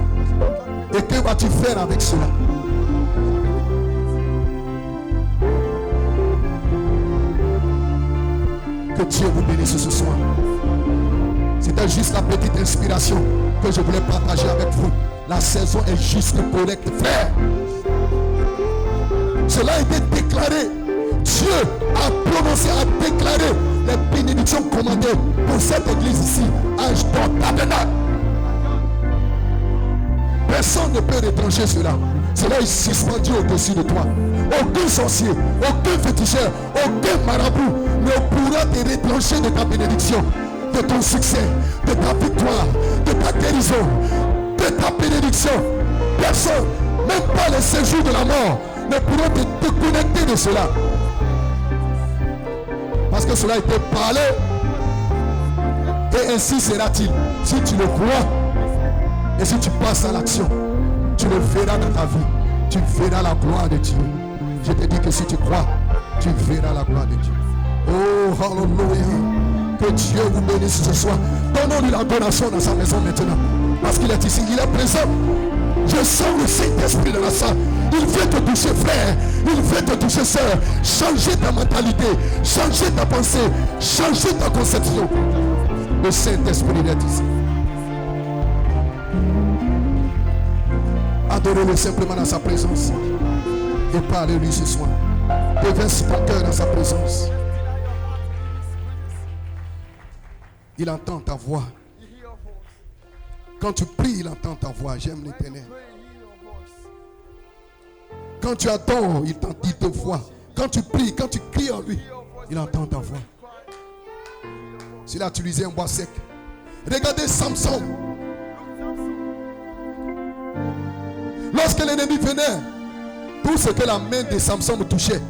Et que vas-tu faire avec cela? Que Dieu vous bénisse ce soir. C'était juste la petite inspiration que je voulais partager avec vous. La saison est juste correcte, frère. Cela a été déclaré. Dieu a prononcé, a déclaré les bénédictions commandées pour cette église ici. Âge tabernacle. Personne ne peut retrancher cela. Cela est suspendu au-dessus de toi. Aucun sorcier, aucun féticheur, aucun marabout ne pourra te retrancher de ta bénédiction, de ton succès, de ta victoire, de ta guérison, de ta bénédiction. Personne, même pas les séjours de la mort, ne pourront te déconnecter de cela. Parce que cela a été parlé. Et ainsi sera-t-il. Si tu le crois et si tu passes à l'action, tu le verras dans ta vie. Tu verras la gloire de Dieu. Je te dis que si tu crois, tu verras la gloire de Dieu. Oh, hallelujah. Que Dieu vous bénisse ce soir. Donnons-lui l'adoration dans sa maison maintenant. Parce qu'il est ici, il est présent. Je sens le Saint-Esprit dans la salle. Il veut te toucher, frère. Il veut te toucher, sœur. Changer ta mentalité. Changer ta pensée. Changer ta conception. Le Saint-Esprit est ici. Adorez-le simplement dans sa présence. Et parlez-lui ce soir. Déverse ton cœur dans sa présence. Il entend ta voix. Quand tu pries, il entend ta voix. J'aime l'Éternel. Quand tu adores, il te voit. Quand tu pries, quand tu cries en lui, il entend ta voix. S'il a utilisé un bois sec. Regardez Samson. Lorsque l'ennemi venait, tout ce que la main de Samson touchait,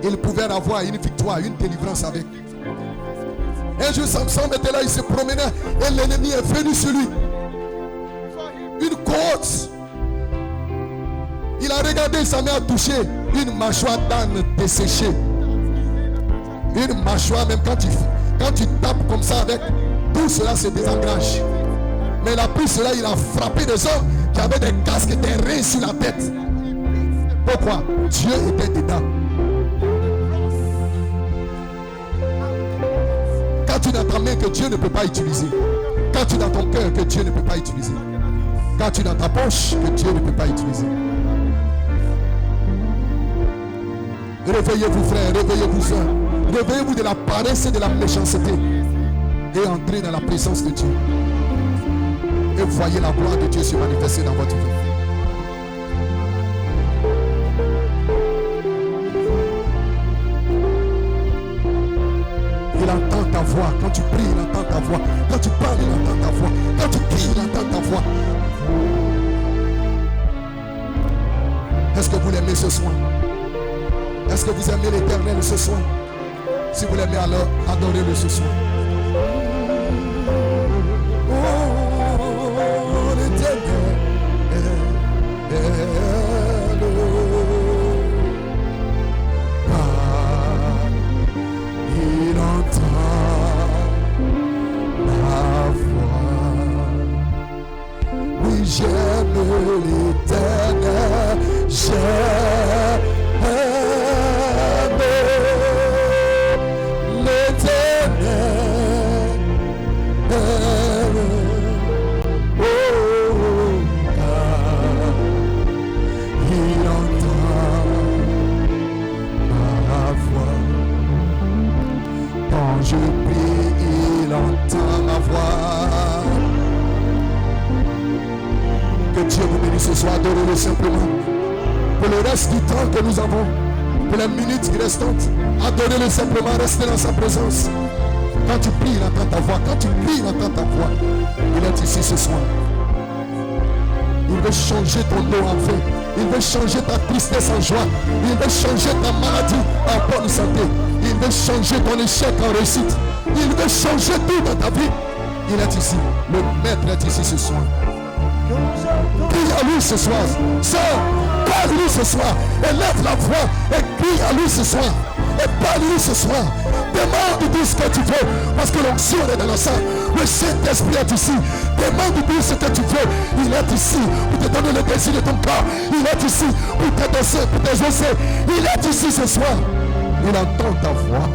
il pouvait avoir une victoire, une délivrance avec. Un jour, Samson était là, il se promenait et l'ennemi est venu sur lui. Une côte. Il a regardé, sa main a touché une mâchoire d'âne desséchée. Une mâchoire, même quand tu tapes comme ça avec, tout cela se désengage. Mais il a pris cela, il a frappé des hommes qui avaient des casques, des reins sur la tête. Pourquoi? Dieu était dedans. Quand tu dans ta main que Dieu ne peut pas utiliser. Quand tu dans ton cœur que Dieu ne peut pas utiliser. Quand tu dans ta poche que Dieu ne peut pas utiliser. Réveillez-vous frères, réveillez-vous soeurs. Réveillez-vous de la paresse et de la méchanceté. Et entrez dans la présence de Dieu. Et voyez la gloire de Dieu se manifester dans votre vie. Il entend ta voix. Quand tu pries, il entend ta voix. Quand tu parles, il entend ta voix. Quand tu cries, il entend ta voix. Est-ce que vous l'aimez ce soir? Est-ce que vous aimez l'Éternel ce soir? Si vous l'aimez, alors adorez-le ce soir. Oh, l'Éternel, il entend ma voix. Oui, j'aime l'Éternel, j'aime l'Éternel. Oh, il entend ma voix. Quand je prie, il entend ma voix. Que Dieu vous bénisse ce soir, adorez-le simplement. Pour le reste du temps que nous avons, pour les minutes restantes, adorez-le simplement, restez dans sa présence. Quand tu pries, il entend ta voix. Quand tu pries, il entend ta voix. Il est ici ce soir. Il veut changer ton nom en fait. Il veut changer ta tristesse en joie. Il veut changer ta maladie en bonne santé. Il veut changer ton échec en réussite. Il veut changer tout dans ta vie. Il est ici. Le maître est ici ce soir. Crie à lui ce soir. Sœur, parle-lui ce soir. Élève la voix et crie à lui ce soir. Et parle-lui ce soir. Demande tout ce que tu veux. Parce que l'onction est dans la salle. Le Saint-Esprit est ici. Demande tout ce que tu veux. Il est ici pour te donner le désir de ton corps. Il est ici pour t'exaucer, pour t'exaucer. Il est ici ce soir. Il entend ta voix.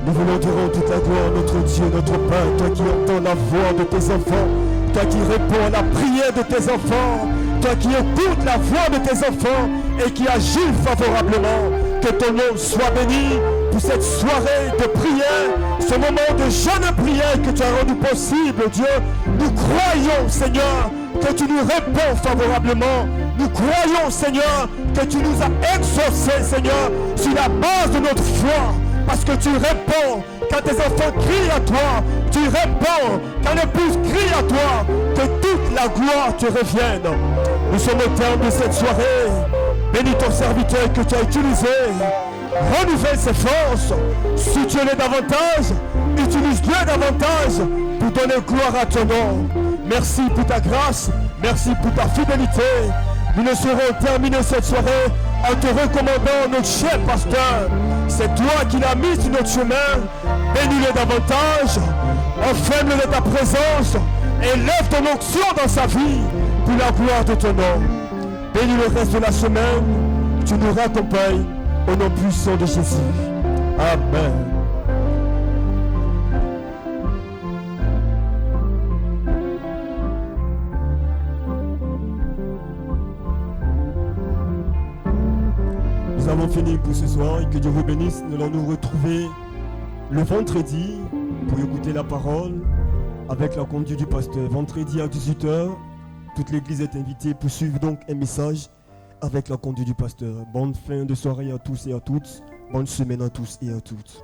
Nous voulons dire toute la gloire, notre Dieu, notre Père, toi qui entends la voix de tes enfants, toi qui réponds à la prière de tes enfants, toi qui écoutes la voix de tes enfants et qui agis favorablement. Que ton nom soit béni pour cette soirée de prière, ce moment de jeûne et prière que tu as rendu possible, Dieu. Nous croyons, Seigneur, que tu nous réponds favorablement. Nous croyons, Seigneur, que tu nous as exaucés, Seigneur, sur la base de notre foi. Parce que tu réponds quand tes enfants crient à toi. Tu réponds quand l'épouse crie à toi. Que toute la gloire te revienne. Nous sommes au terme de cette soirée. Bénis ton serviteur que tu as utilisé. Renouvelle ses forces. Soutiens-le davantage. Utilise-le davantage pour donner gloire à ton nom. Merci pour ta grâce. Merci pour ta fidélité. Nous ne saurons terminer cette soirée en te recommandant notre cher pasteur. C'est toi qui l'as mis sur notre chemin. Bénis-le davantage. Enflamme-le de ta présence. Et lève ton onction dans sa vie pour la gloire de ton nom. Bénis le reste de la semaine. Tu nous raccompagnes au nom puissant de Jésus. Amen. fini pour ce soir et que Dieu vous bénisse. Nous allons nous retrouver le vendredi pour écouter la parole avec la conduite du pasteur. Vendredi à 18h, toute l'église est invitée pour suivre donc un message avec la conduite du pasteur. Bonne fin de soirée à tous et à toutes. Bonne semaine à tous et à toutes.